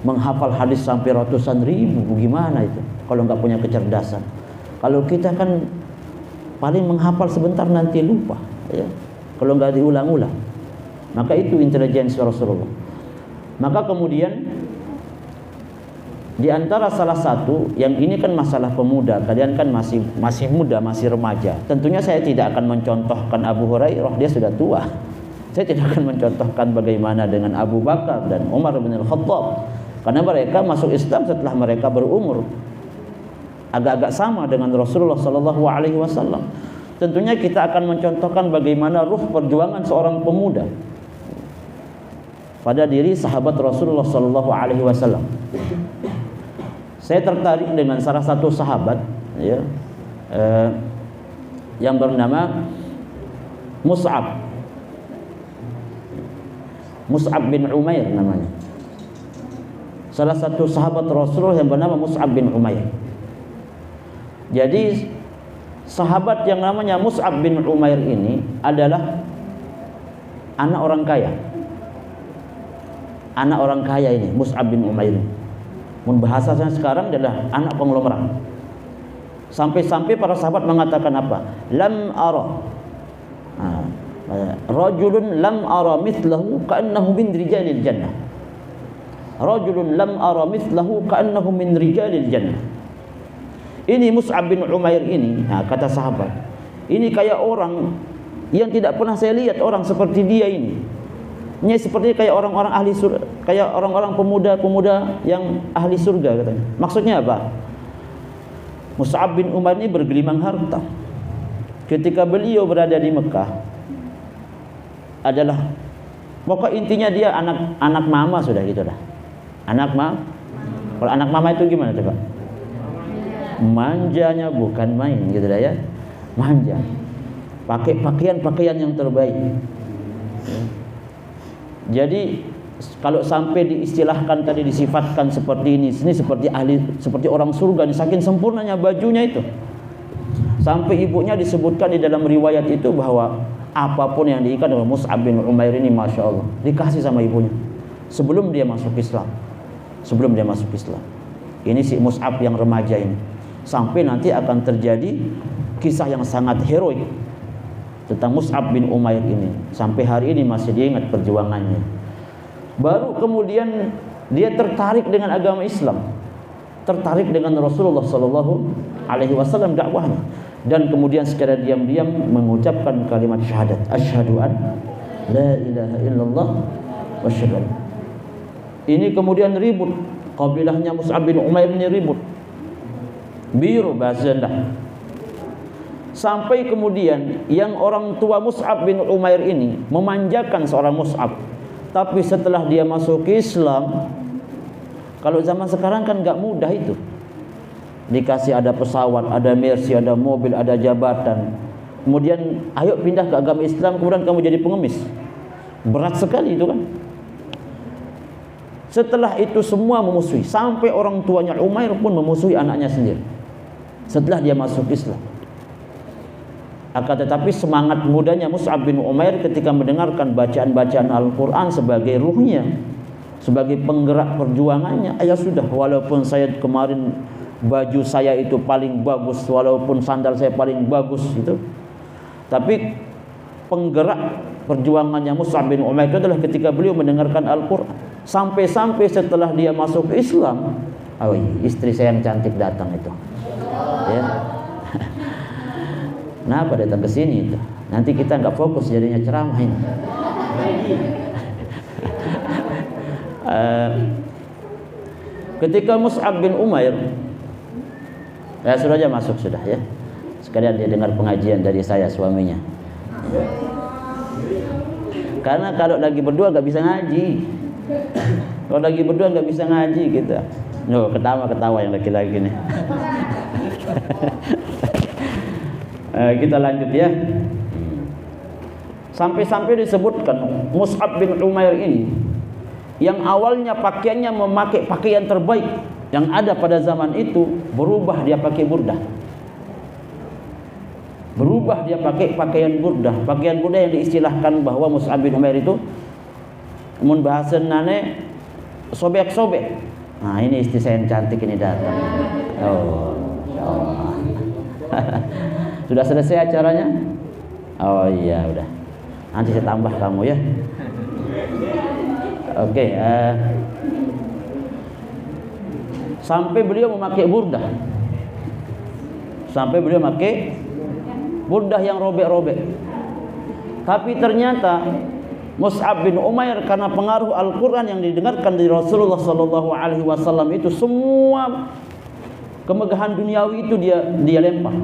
Menghafal hadis sampai ratusan ribu, bagaimana itu? Kalau nggak punya kecerdasan. Kalau kita kan paling menghafal sebentar nanti lupa, ya. kalau nggak diulang-ulang. Maka itu intelijensi Rasulullah. Maka kemudian di antara salah satu yang ini kan masalah pemuda, kalian kan masih muda, masih remaja. Tentunya saya tidak akan mencontohkan Abu Hurairah, dia sudah tua. Saya tidak akan mencontohkan bagaimana dengan Abu Bakar dan Umar bin Al-Khattab, karena mereka masuk Islam setelah mereka berumur agak-agak sama dengan Rasulullah sallallahu alaihi wasallam. Tentunya kita akan mencontohkan bagaimana ruh perjuangan seorang pemuda pada diri sahabat Rasulullah sallallahu alaihi wasallam. Saya tertarik dengan salah satu sahabat ya, yang bernama Mus'ab bin Umair namanya. Salah satu sahabat Rasulullah yang bernama Mus'ab bin Umair. Jadi sahabat yang namanya Mus'ab bin Umair ini adalah anak orang kaya. Anak orang kaya ini Mus'ab bin Umair. Bahasanya sekarang adalah anak konglomerat. Sampai-sampai para sahabat mengatakan apa? Lam ara rajulun lam ara mithlahu ka'annahu min rijalil jannah. Rajulun lam ara mithlahu ka'annahu min rijalil jannah. Ini Mus'ab bin Umair ini, kata sahabat, ini kayak orang yang tidak pernah saya lihat orang seperti dia ini. Ini seperti kayak orang-orang ahli surga, kayak orang-orang pemuda-pemuda yang ahli surga katanya. Maksudnya apa? Mus'ab bin Umair ini bergelimang harta. Ketika beliau berada di Mekah adalah pokok intinya dia anak mama sudah gitu dah. Anak mama. Kalau anak mama itu gimana coba? Manjanya bukan main gitu dah ya. Manja. Pakai pakaian yang terbaik. Jadi kalau sampai diistilahkan tadi, disifatkan seperti ini seperti orang surga, saking sempurnanya bajunya itu. Sampai ibunya disebutkan di dalam riwayat itu bahwa apapun yang diikat oleh Mus'ab bin Umair ini, masya Allah, dikasih sama ibunya sebelum dia masuk Islam. Ini si Mus'ab yang remaja ini. Sampai nanti akan terjadi kisah yang sangat heroik tentang Mus'ab bin Umair ini. Sampai hari ini masih diingat perjuangannya. Baru kemudian dia tertarik dengan agama Islam, tertarik dengan Rasulullah sallallahu alaihi wasallam dakwahnya, dan kemudian secara diam-diam mengucapkan kalimat syahadat, asyhadu an la ilaha illallah wa asyhadu. Ini kemudian ribut, kabilahnya Mus'ab bin Umair ini ribut. Biru bahasanya. Sampai kemudian yang orang tua Mus'ab bin Umair ini memanjakan seorang Mus'ab. Tapi setelah dia masuk Islam, kalau zaman sekarang kan gak mudah itu. Dikasih ada pesawat, ada mercy, ada mobil, ada jabatan. Kemudian ayo pindah ke agama Islam, kemudian kamu jadi pengemis. Berat sekali itu kan. Setelah itu semua memusuhi. Sampai orang tuanya Umair pun memusuhi anaknya sendiri setelah dia masuk Islam. Akan tetapi semangat mudanya Mus'ab bin Umair ketika mendengarkan bacaan-bacaan Al-Quran sebagai ruhnya, sebagai penggerak perjuangannya. Ya sudah, walaupun saya kemarin baju saya itu paling bagus, walaupun sandal saya paling bagus itu, tapi penggerak perjuangannya Mus'ab bin Umair itu adalah ketika beliau mendengarkan Al-Quran. Sampai-sampai setelah dia masuk Islam, istri saya yang cantik datang itu ya. Kenapa datang ke sini itu? Nanti kita nggak fokus jadinya ceramah ini. Ketika Mus'ab bin Umair, sudah aja masuk sudah ya. Sekalian dia dengar pengajian dari saya suaminya. Karena kalau lagi berdua nggak bisa ngaji. Kalau lagi berdua nggak bisa ngaji gitu. Ketawa yang laki-laki nih. Kita lanjut ya. Sampai-sampai disebutkan Mus'ab bin Umair ini yang awalnya pakaiannya memakai pakaian terbaik yang ada pada zaman itu, berubah dia pakai burdah. Berubah dia pakai pakaian burdah. Pakaian burdah yang diistilahkan bahwa Mus'ab bin Umair itu mun bahasanane sobek-sobek. Nah, ini istri saya yang cantik ini datang. Oh, insyaallah. Sudah selesai acaranya? Oh iya, udah. Nanti saya tambah kamu ya. Oke, sampai beliau memakai burdah. Sampai beliau memakai burdah yang robek-robek. Tapi ternyata Mus'ab bin Umair karena pengaruh Al-Quran yang didengarkan dari Rasulullah SAW itu, semua kemegahan duniawi itu dia lempar.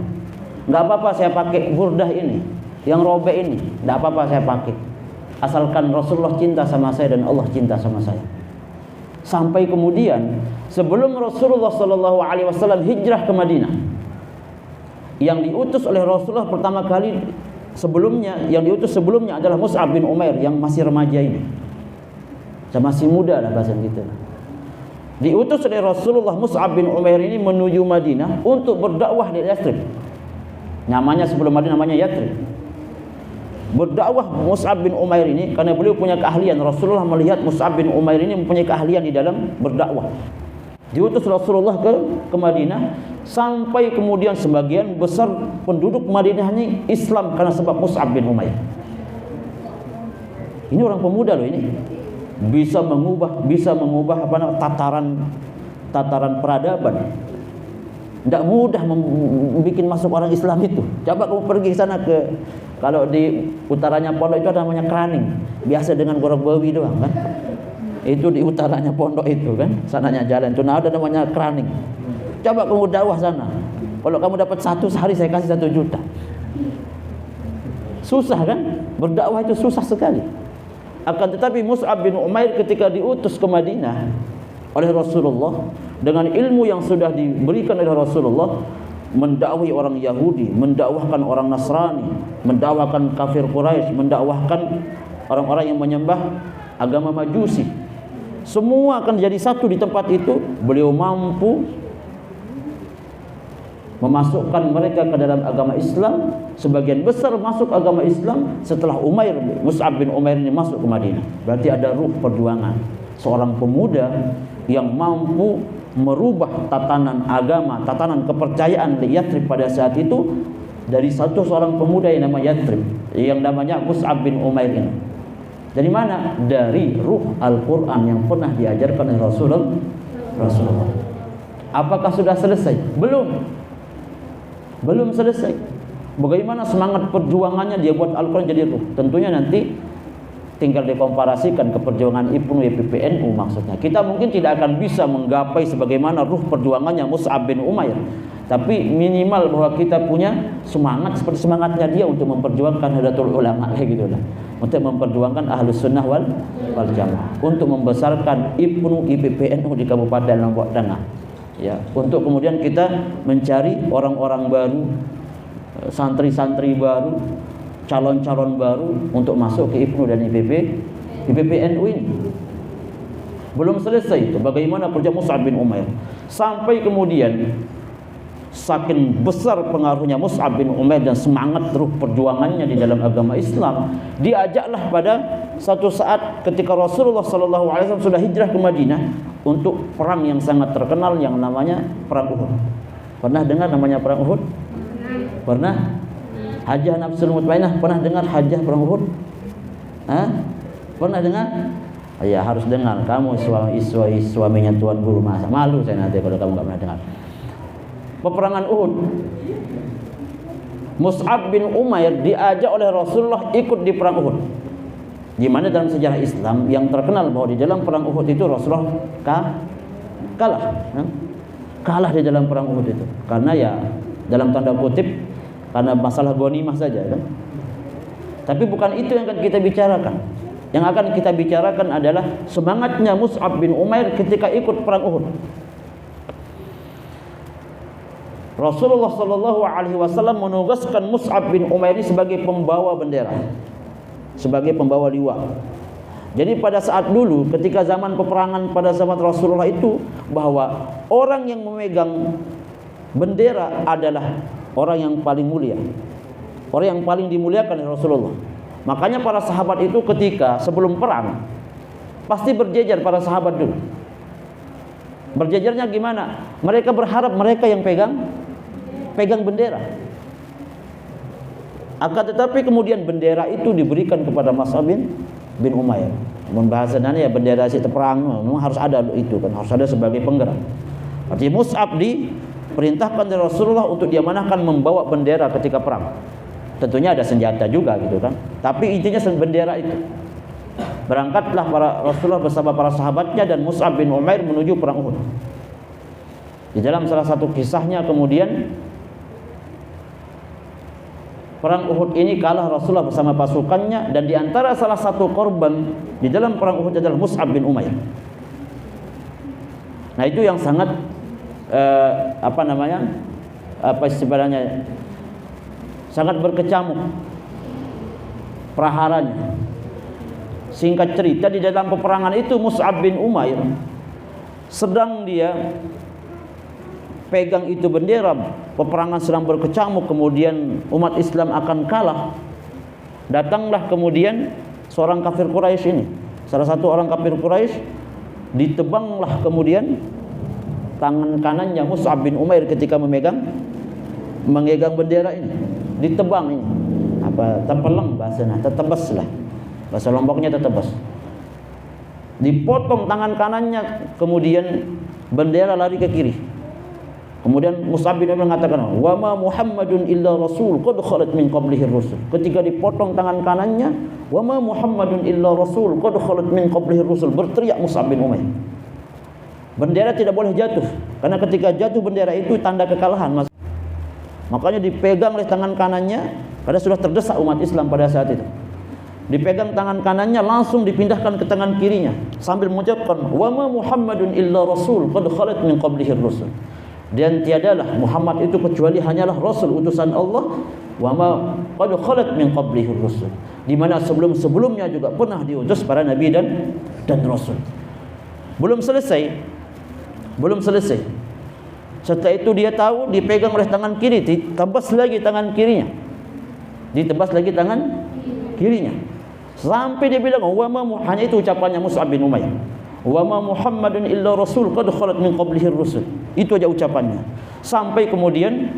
Nggak apa-apa saya pakai burdah ini, yang robek ini, nggak apa-apa saya pakai, asalkan Rasulullah cinta sama saya dan Allah cinta sama saya. Sampai kemudian sebelum Rasulullah SAW hijrah ke Madinah, yang diutus oleh Rasulullah pertama kali yang diutus sebelumnya adalah Mus'ab bin Umair yang masih remaja ini, masih muda lah bahasa kita. Diutus oleh Rasulullah Mus'ab bin Umair ini menuju Madinah untuk berdakwah di Yathrib. Namanya sebelum Madinah namanya Yathrib. Berdakwah Mus'ab bin Umair ini karena beliau punya keahlian. Rasulullah melihat Mus'ab bin Umair ini mempunyai keahlian di dalam berdakwah. Diutus Rasulullah ke Madinah, sampai kemudian sebagian besar penduduk Madinah ini Islam karena sebab Mus'ab bin Umair. Ini orang pemuda loh ini. Bisa mengubah tataran peradaban. Tidak mudah membuat masuk orang Islam itu. Coba kamu pergi ke sana, kalau di utaranya pondok itu ada namanya Kraning, biasa dengan Gorok-Bawi doang kan. Itu di utaranya pondok itu kan, sananya jalan itu ada namanya Kraning. Coba kamu dakwah sana, kalau kamu dapat 1 sehari saya kasih 1 juta. Susah kan, berdakwah itu susah sekali. Akan tetapi Mus'ab bin Umair ketika diutus ke Madinah oleh Rasulullah dengan ilmu yang sudah diberikan oleh Rasulullah, mendakwahi orang Yahudi, mendakwahkan orang Nasrani, mendakwahkan kafir Quraisy, mendakwahkan orang-orang yang menyembah agama Majusi. Semua akan jadi satu di tempat itu. Beliau mampu memasukkan mereka ke dalam agama Islam. Sebagian besar masuk agama Islam setelah Mus'ab bin Umair ini masuk ke Madinah. Berarti ada ruh perjuangan seorang pemuda yang mampu merubah tatanan agama, tatanan kepercayaan di Yathrib pada saat itu, dari seorang pemuda yang namanya Yathrib, yang namanya Mus'ab bin Umair ini. Dari mana? Dari ruh Al-Quran yang pernah diajarkan oleh Rasulullah. Apakah sudah selesai? Belum selesai. Bagaimana semangat perjuangannya dia buat Al-Quran jadi ruh? Tentunya nanti tinggal dikomparasikan ke perjuangan IPNU, PBNU maksudnya. Kita mungkin tidak akan bisa menggapai sebagaimana ruh perjuangannya Mus'ab bin Umair, tapi minimal bahwa kita punya semangat seperti semangatnya dia untuk memperjuangkan Nahdlatul Ulama kayak gitu lah. Untuk memperjuangkan Ahlus Sunnah wal Jamaah, untuk membesarkan IPNU, PBNU di Kabupaten Lombok Tengah. Ya, untuk kemudian kita mencari orang-orang baru, santri-santri baru, calon-calon baru untuk masuk ke IPNU dan PBNU ini. Belum selesai itu bagaimana kerja Mus'ab bin Umair, sampai kemudian saking besar pengaruhnya Mus'ab bin Umair dan semangat ruh perjuangannya di dalam agama Islam, diajaklah pada satu saat ketika Rasulullah SAW sudah hijrah ke Madinah untuk perang yang sangat terkenal yang namanya Perang Uhud. Pernah dengar namanya Perang Uhud? Pernah? Hajjah Nafsul Mutmainah, pernah dengar Hajjah Perang Uhud? Pernah dengar? Ya harus dengar. Kamu suaminya Tuan Guru, masa malu saya nanti kalau kamu nggak pernah dengar. Peperangan Uhud, Mus'ab bin Umair diajak oleh Rasulullah ikut di Perang Uhud. Di mana dalam sejarah Islam yang terkenal bahwa di dalam Perang Uhud itu Rasulullah kalah di dalam Perang Uhud itu. Karena ya dalam tanda kutip karena masalah ghanimah saja kan. Tapi bukan itu yang akan kita bicarakan. Yang akan kita bicarakan adalah semangatnya Mus'ab bin Umair ketika ikut Perang Uhud. Rasulullah SAW menugaskan Mus'ab bin Umair ini sebagai pembawa bendera, sebagai pembawa liwa. Jadi pada saat dulu ketika zaman peperangan pada zaman Rasulullah itu, bahwa orang yang memegang bendera adalah orang yang paling mulia, orang yang paling dimuliakan oleh Rasulullah. Makanya para sahabat itu ketika sebelum perang pasti berjejer para sahabat dulu. Berjejernya gimana? Mereka berharap mereka yang pegang bendera. Akan tetapi kemudian bendera itu diberikan kepada Mus'ab bin Umair. Membahasannya ya bendera itu perang memang harus ada itu kan, harus ada sebagai penggerak. Artinya Mus'ab diperintahkan oleh Rasulullah untuk diamanahkan membawa bendera ketika perang. Tentunya ada senjata juga gitu kan. Tapi intinya bendera itu. Berangkatlah para Rasulullah bersama para sahabatnya dan Mus'ab bin Umair menuju perang Uhud. Di dalam salah satu kisahnya kemudian perang Uhud ini kalah Rasulullah bersama pasukannya, dan di antara salah satu korban di dalam perang Uhud adalah Mus'ab bin Umair. Nah, itu yang sangat istilahnya sangat berkecamuk praharanya. Singkat cerita, di dalam peperangan itu Mus'ab bin Umair sedang dia pegang itu bendera, peperangan sedang berkecamuk, kemudian umat Islam akan kalah. Datanglah kemudian seorang kafir Quraisy ini, salah satu orang kafir Quraisy, ditebanglah kemudian tangan kanannya Mus'ab bin Umair ketika memegang bendera ini. Ditebang ini. Terpeleng bahasanya, tertebas lah. Bahasa Lomboknya tertebas. Dipotong tangan kanannya, kemudian bendera lari ke kiri. Kemudian Mus'ab bin Umair mengatakan, "Wa ma Muhammadun illa rasul qad khalat min qablihi rusul." Ketika dipotong tangan kanannya, "Wa ma Muhammadun illa rasul qad khalat min qablihi rusul." Berteriak Mus'ab bin Umair. Bendera tidak boleh jatuh, karena ketika jatuh bendera itu tanda kekalahan. Makanya dipegang oleh tangan kanannya, karena sudah terdesak umat Islam pada saat itu. Dipegang tangan kanannya, langsung dipindahkan ke tangan kirinya sambil mengucapkan, "Wa ma Muhammadun illa rasul qad khalat min qablihi rusul." Dan tiadalah Muhammad itu kecuali hanyalah rasul utusan Allah, wa ma qad khalat min qablihi rusul, di mana sebelum-sebelumnya juga pernah diutus para nabi dan rasul. Belum selesai. Setelah itu dia tahu dipegang oleh tangan kiri, ditebas lagi tangan kirinya. Sampai dia bilang, hanya itu ucapannya Mus'ab bin Umair. Wa ma Muhammadun illa rasul qad khalat min qablihi rusul. Itu aja ucapannya. Sampai kemudian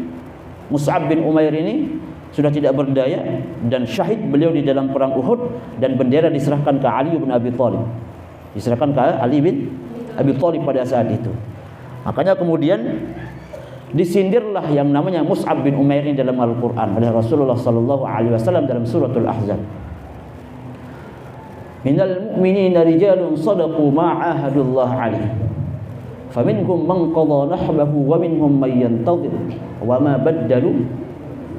Mus'ab bin Umair ini sudah tidak berdaya dan syahid beliau di dalam perang Uhud, dan bendera diserahkan ke Ali bin Abi Thalib. Pada saat itu. Makanya kemudian disindirlah yang namanya Mus'ab bin Umair ini dalam Al-Qur'an oleh Rasulullah sallallahu alaihi wasallam dalam suratul Ahzab. Minal mu'minina rijalun sadaqu ma 'ahadullah 'alaihi faminhum man qadha nahbahu wa minhum man yantazir wa ma baddalu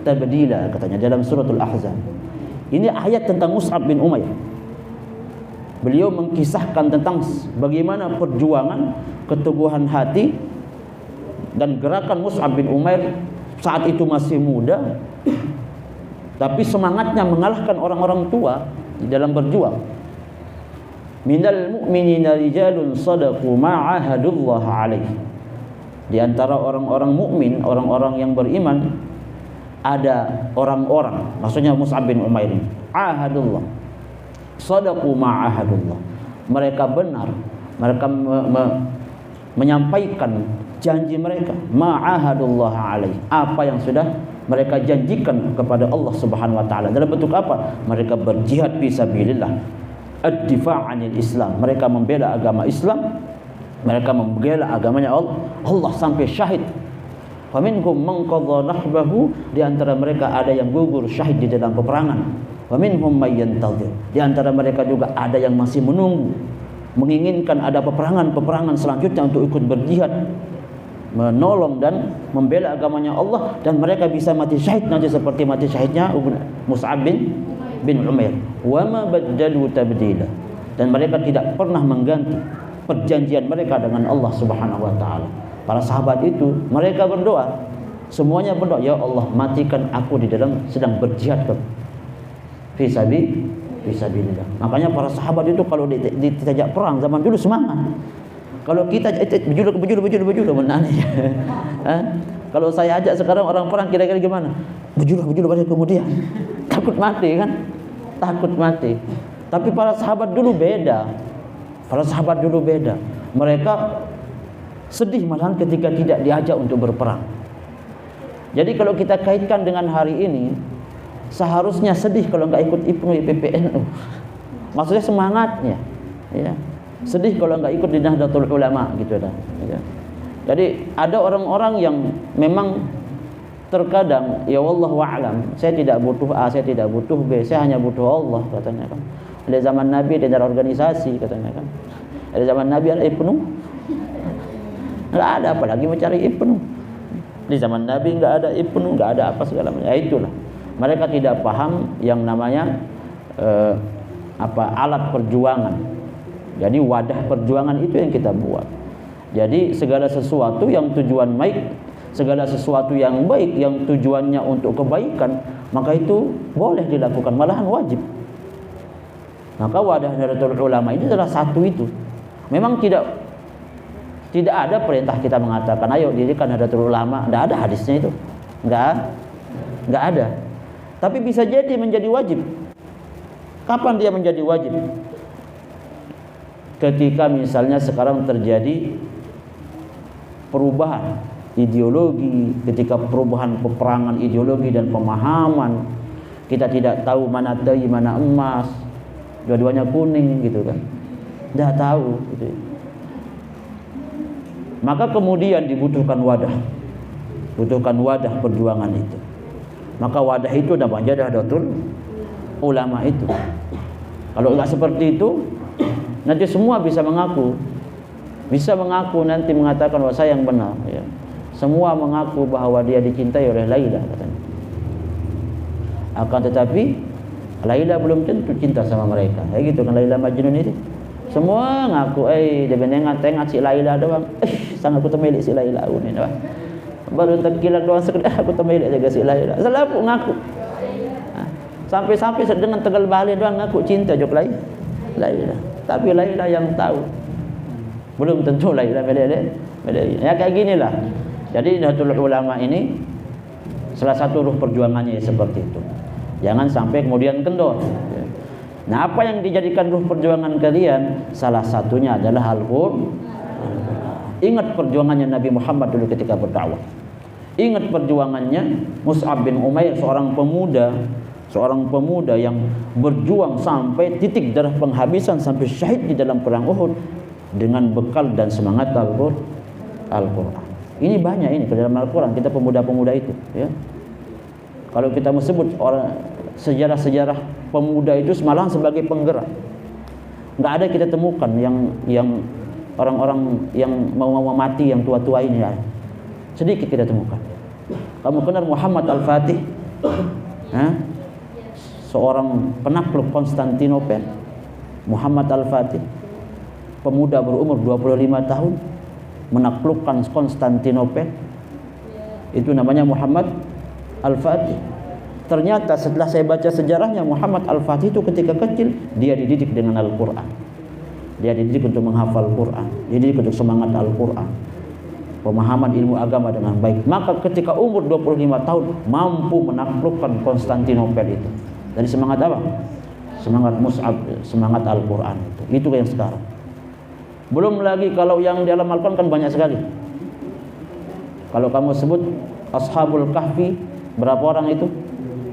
tabdila, katanya dalam suratul Ahzab. Ini ayat tentang Mus'ab bin Umair. Beliau mengkisahkan tentang bagaimana perjuangan, keteguhan hati dan gerakan Mus'ab bin Umair saat itu masih muda, tapi semangatnya mengalahkan orang-orang tua di dalam berjuang. Minal mu'minina rijalun sadaqu ma 'ahadullah 'alaihi. Di antara orang-orang mukmin, orang-orang yang beriman, ada orang-orang, maksudnya Mus'ab bin Umair ini, ahadullah, sadaqu ma 'ahadullah. Mereka benar, mereka menyampaikan janji mereka, ma 'ahadullah 'alaihi, apa yang sudah mereka janjikan kepada Allah Subhanahu wa taala. Dalam bentuk apa? Mereka berjihad fi sabilillah. Ad-difa' 'anil Islam, mereka membela agama Islam, mereka membela agamanya Allah sampai syahid. Faminhum man qadha nahbahu, di antara mereka ada yang gugur syahid di dalam peperangan. Faminhum may yantazir, di antara mereka juga ada yang masih menunggu, menginginkan ada peperangan selanjutnya untuk ikut berjihad, menolong dan membela agamanya Allah, dan mereka bisa mati syahid nanti seperti mati syahidnya Mus'ab bin Umair. Wa ma baddalu tabdila, dan mereka tidak pernah mengganti perjanjian mereka dengan Allah Subhanahu wa taala. Para sahabat itu mereka berdoa, semuanya berdoa, ya Allah, matikan aku di dalam sedang berjihad fi sabilillah. Makanya para sahabat itu kalau ditajak perang zaman dulu semangat. Kalau kita bejulu menanti. Kalau saya ajak sekarang orang perang kira-kira gimana? Bejulu pada kemudian. Takut mati kan? Takut mati. Tapi para sahabat dulu beda. Mereka sedih malahan ketika tidak diajak untuk berperang. Jadi kalau kita kaitkan dengan hari ini, seharusnya sedih kalau nggak ikut IPNU PPNU. Maksudnya semangatnya, ya. Sedih kalau nggak ikut di Nahdlatul Ulama gitu dah. Ya. Jadi ada orang-orang yang memang terkadang ya wallahu a'lam, saya tidak butuh A, saya tidak butuh B, saya hanya butuh Allah katanya kan. Ada zaman Nabi ada organisasi katanya kan. Ada zaman Nabi ada IPNU. Enggak ada, apalagi mencari IPNU. Di zaman Nabi enggak ada IPNU, enggak ada apa segala macam. Ya itulah. Mereka tidak paham yang namanya alat perjuangan. Jadi wadah perjuangan itu yang kita buat. Jadi segala sesuatu yang tujuan baik, segala sesuatu yang baik yang tujuannya untuk kebaikan, maka itu boleh dilakukan, malahan wajib. Maka wadah Nahdlatul Ulama ini adalah satu itu. Memang tidak ada perintah kita mengatakan ayo dirikan Nahdlatul Ulama, tidak ada hadisnya itu. Enggak ada. Tapi bisa jadi menjadi wajib. Kapan dia menjadi wajib? Ketika misalnya sekarang terjadi perubahan ideologi, ketika perubahan peperangan ideologi dan pemahaman, kita tidak tahu mana teri mana emas, dua-duanya kuning gitu kan, tidak tahu gitu. Maka kemudian dibutuhkan wadah perjuangan itu. Maka wadah itu namanya Nahdlatul Ulama itu. Kalau enggak seperti itu, nanti semua bisa mengaku nanti mengatakan bahwa saya yang benar, ya. Semua mengaku bahwa dia dicintai oleh Laila katanya. Akan tetapi Laila belum tentu cinta sama mereka. Kayak gitu kan Laila Majnun itu. Semua ngaku dia benengan-tengat si Laila doang. Sangat aku temilik si Laila ini doang. Baru terkilat doang sekedar aku temilik jaga si Laila. Selalu ngaku. Sampai-sampai dengan Tegal Bali doang ngaku cinta jok Laila. Tapi Laila yang tahu. Belum tentu Laila beda. Ya kayak ginilah. Jadi Nahdlatul Ulama ini salah satu ruh perjuangannya seperti itu. Jangan sampai kemudian kendor. Nah, apa yang dijadikan ruh perjuangan kalian? Salah satunya adalah Al-Qur'an. Ingat perjuangannya Nabi Muhammad dulu ketika berdakwah. Ingat perjuangannya Mus'ab bin Umair, seorang pemuda yang berjuang sampai titik darah penghabisan, sampai syahid di dalam perang Uhud dengan bekal dan semangat Al-Qur'an. Ini banyak ini ke dalam Al-Quran, kita pemuda-pemuda itu, ya. Kalau kita mau sebut orang sejarah-sejarah pemuda itu malahan sebagai penggerak. Enggak ada kita temukan yang orang-orang yang mau mati yang tua-tua ini, ya. Sedikit kita temukan. Kamu kenal Muhammad Al-Fatih? Seorang penakluk Konstantinopel. Muhammad Al-Fatih, pemuda berumur 25 tahun, menaklukkan Konstantinopel. Itu namanya Muhammad Al-Fatih. Ternyata setelah saya baca sejarahnya, Muhammad Al-Fatih itu ketika kecil dia dididik dengan Al-Quran. Dia dididik untuk menghafal Quran, dididik untuk semangat Al-Quran, pemahaman ilmu agama dengan baik. Maka ketika umur 25 tahun mampu menaklukkan Konstantinopel itu. Dari semangat apa? Semangat Mus'ab, semangat Al-Quran itu yang sekarang. Belum lagi kalau yang di dalam Al-Quran kan banyak sekali. Kalau kamu sebut Ashabul Kahfi, berapa orang itu?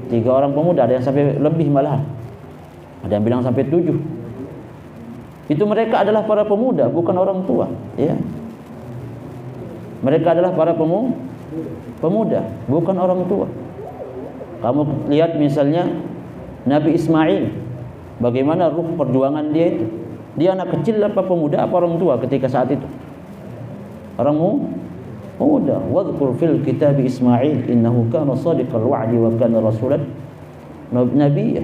3 orang pemuda, ada yang sampai lebih malahan. Ada yang bilang sampai 7. Itu mereka adalah para pemuda, bukan orang tua, ya. Mereka adalah para pemuda, bukan orang tua. Kamu lihat misalnya Nabi Ismail, bagaimana ruh perjuangan dia itu. Dia anak kecil apa pemuda apa orang tua ketika saat itu? Orang muda. Wadhkur fil kitab Ismail innahu kana shadiqal wa'di wa kana rasulan nabiyya.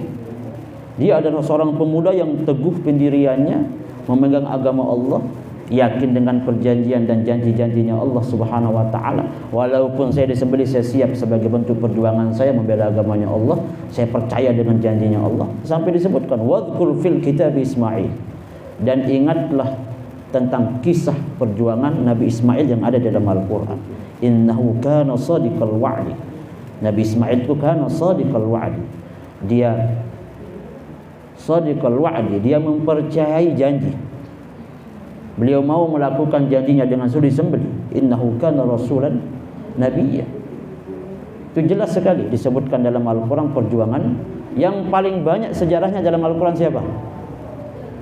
Dia adalah seorang pemuda yang teguh pendiriannya, memegang agama Allah, yakin dengan perjanjian dan janji-janjinya Allah Subhanahu wa taala. Walaupun saya disembelih, saya siap sebagai bentuk perjuangan saya membela agamanya Allah. Saya percaya dengan janjinya Allah. Sampai disebutkan wadhkur fil kitab Ismail. Dan ingatlah tentang kisah perjuangan Nabi Ismail yang ada dalam Al-Quran. Innahu kana shadiqal wa'di. Nabi Ismail itu kana shadiqal wa'di. Dia shadiqal wa'di, dia mempercayai janji. Beliau mau melakukan janjinya dengan sulit sembelih. Innahu kana rasulan nabiyya. Itu jelas sekali disebutkan dalam Al-Quran perjuangan. Yang paling banyak sejarahnya dalam Al-Quran siapa?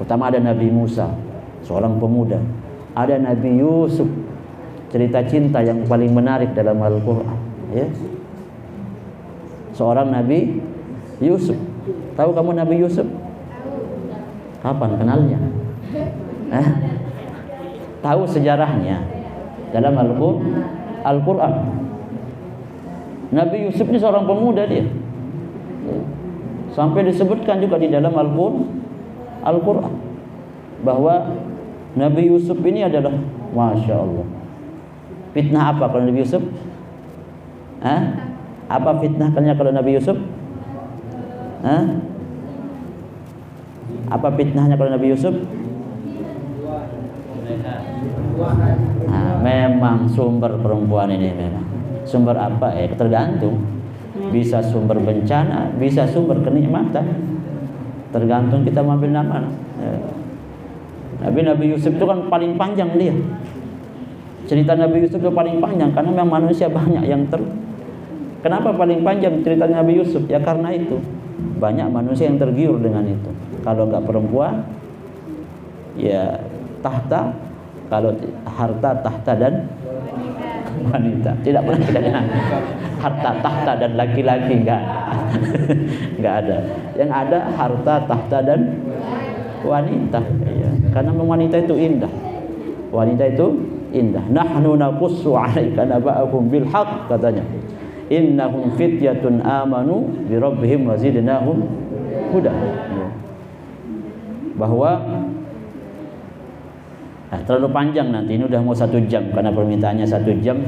Pertama ada Nabi Musa, seorang pemuda. Ada Nabi Yusuf, cerita cinta yang paling menarik dalam Al-Quran, ya. Seorang Nabi Yusuf. Tahu kamu Nabi Yusuf? Kapan kenalnya? Tahu sejarahnya dalam Al-Quran. Nabi Yusuf ini seorang pemuda dia. Sampai disebutkan juga di dalam Al-Quran bahwa Nabi Yusuf ini adalah, Masya Allah, fitnah apa kalau Nabi Yusuf? Apa fitnahnya kalau Nabi Yusuf? Apa fitnahnya kalau Nabi Yusuf? Memang sumber perempuan ini memang. Sumber apa? Tergantung. Bisa sumber bencana, bisa sumber kenikmatan. Tergantung kita mau ambil nama. Nabi Yusuf itu kan paling panjang dia. Cerita Nabi Yusuf itu paling panjang karena memang manusia banyak yang Kenapa paling panjang cerita Nabi Yusuf? Ya karena itu banyak manusia yang tergiur dengan itu. Kalau enggak perempuan, ya tahta. Kalau harta, tahta dan wanita. Tidak pernah kita dengar harta, tahta dan laki-laki, enggak. Enggak ada. Yang ada harta, tahta dan wanita. Ya. Karena wanita itu indah. Wanita itu indah. Nahnu naqussu 'alaika naba'ahum bil haqq, katanya. Innahum fityatun amanu bi rabbihim wa zidnahum huda. Bahwa terlalu panjang nanti, ini udah mau 1 jam karena permintaannya 1 jam.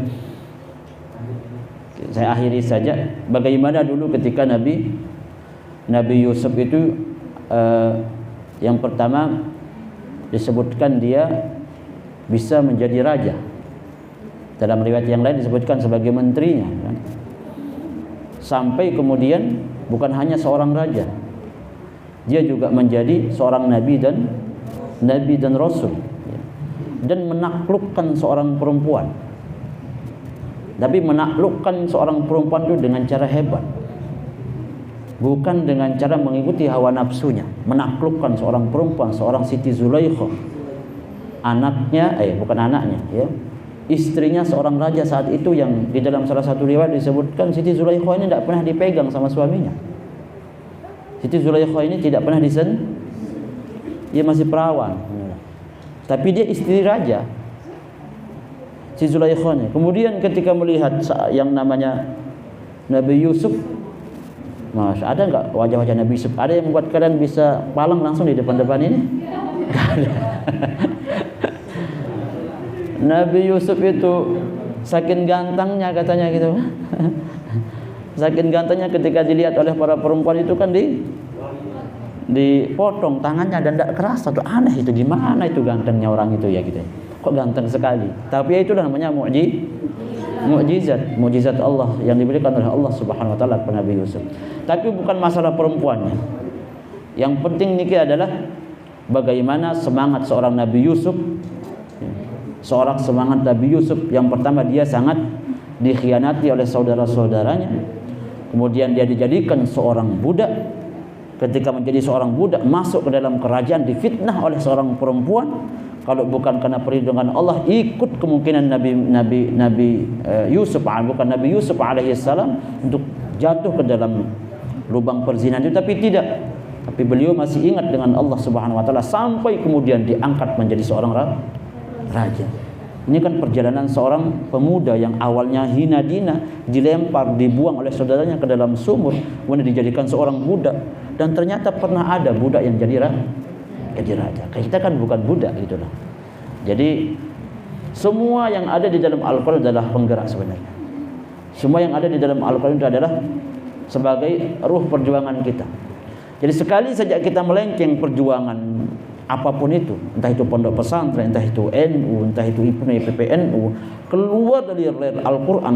Saya akhiri saja. Bagaimana dulu ketika Nabi Yusuf itu yang pertama disebutkan dia bisa menjadi raja. Dalam riwayat yang lain disebutkan sebagai menterinya, kan? Sampai kemudian bukan hanya seorang raja, dia juga menjadi seorang nabi dan rasul, dan menaklukkan seorang perempuan. Tapi menaklukkan seorang perempuan itu dengan cara hebat, bukan dengan cara mengikuti hawa nafsunya. Menaklukkan seorang perempuan, seorang Siti Zulaikha, istrinya seorang raja saat itu, yang di dalam salah satu riwayat disebutkan Siti Zulaikha ini tidak pernah dipegang sama suaminya. Siti Zulaikha ini tidak pernah dia masih perawan, tapi dia istri raja, Siti Zulaikha ini. Kemudian ketika melihat yang namanya Nabi Yusuf, ada enggak wajah-wajah Nabi Yusuf? Ada yang membuat kalian bisa palang langsung di depan-depan ini? Enggak ada. Nabi Yusuf itu saking gantengnya, katanya gitu. Saking gantengnya ketika dilihat oleh para perempuan itu kan dipotong tangannya dan tidak kerasa. Tuh aneh itu, gimana itu gantengnya orang itu ya gitu. Kok ganteng sekali. Tapi ya itulah namanya mukjizat Allah yang diberikan oleh Allah Subhanahu wa taala kepada Nabi Yusuf. Tapi bukan masalah perempuannya. Yang penting niki adalah bagaimana semangat seorang Nabi Yusuf. Seorang semangat Nabi Yusuf, yang pertama dia sangat dikhianati oleh saudara-saudaranya. Kemudian dia dijadikan seorang budak. Ketika menjadi seorang budak, masuk ke dalam kerajaan, difitnah oleh seorang perempuan. Kalau bukan karena perlindungan Allah, ikut kemungkinan Nabi Yusuf, bukan Nabi Yusuf alaihissalam, untuk jatuh ke dalam lubang perzinahan itu. Tapi tidak. Tapi beliau masih ingat dengan Allah Subhanahu wa taala sampai kemudian diangkat menjadi seorang raja. Ini kan perjalanan seorang pemuda yang awalnya hina dina, dilempar, dibuang oleh saudaranya ke dalam sumur, kemudian dijadikan seorang budak, dan ternyata pernah ada budak yang jadi raja. Kita kan bukan budak gitulah. Jadi semua yang ada di dalam Al-Quran adalah penggerak sebenarnya. Semua yang ada di dalam Al-Quran itu adalah sebagai ruh perjuangan kita. Jadi sekali saja kita melenceng perjuangan apapun itu, entah itu pondok pesantren, entah itu NU, entah itu PPNU, keluar dari Al-Quran,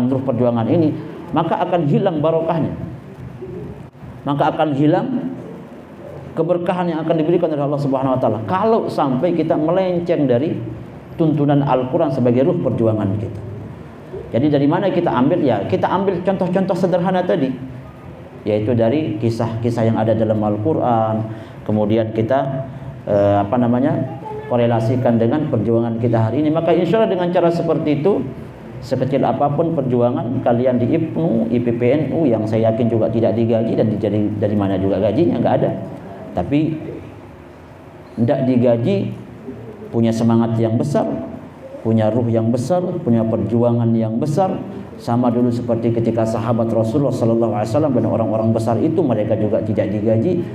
ruh perjuangan ini, maka akan hilang barokahnya, maka akan hilang keberkahan yang akan diberikan oleh Allah Subhanahu wa taala kalau sampai kita melenceng dari tuntunan Al-Quran sebagai ruh perjuangan kita. Jadi dari mana kita ambil? Ya, kita ambil contoh-contoh sederhana tadi, yaitu dari kisah-kisah yang ada dalam Al-Quran. Kemudian kita korelasikan dengan perjuangan kita hari ini. Maka insya Allah dengan cara seperti itu, sekecil apapun perjuangan kalian di IPNU, IPPNU yang saya yakin juga tidak digaji, dan dari mana juga gajinya, nggak ada. Tapi tidak digaji, punya semangat yang besar, punya ruh yang besar, punya perjuangan yang besar. Sama dulu seperti ketika sahabat Rasulullah SAW dan orang-orang besar itu, mereka juga tidak digaji.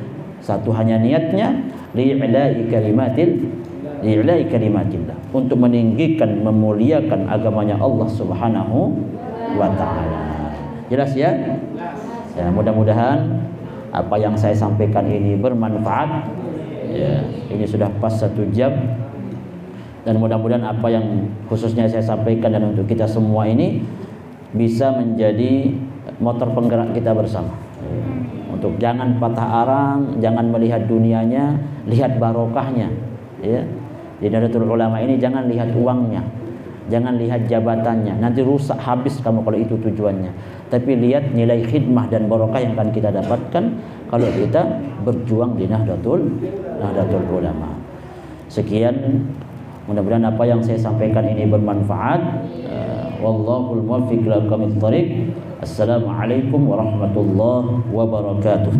Satu hanya niatnya, li'ila'i kalimatillah, untuk meninggikan, memuliakan agamanya Allah Subhanahu wa ta'ala. Jelas ya? Ya, mudah-mudahan apa yang saya sampaikan ini bermanfaat. Ya, ini sudah pas 1 jam. Dan mudah-mudahan apa yang khususnya saya sampaikan dan untuk kita semua ini bisa menjadi motor penggerak kita bersama. Untuk jangan patah arang, jangan melihat dunianya, lihat barokahnya. Ya. Di Nahdlatul Ulama ini jangan lihat uangnya, jangan lihat jabatannya. Nanti rusak habis kamu kalau itu tujuannya. Tapi lihat nilai khidmah dan barokah yang akan kita dapatkan kalau kita berjuang di Nahdlatul Ulama. Sekian. Mudah-mudahan apa yang saya sampaikan ini bermanfaat. Wallahul muwaffiq ila aqwamit thoriq. Assalamualaikum warahmatullahi wabarakatuh.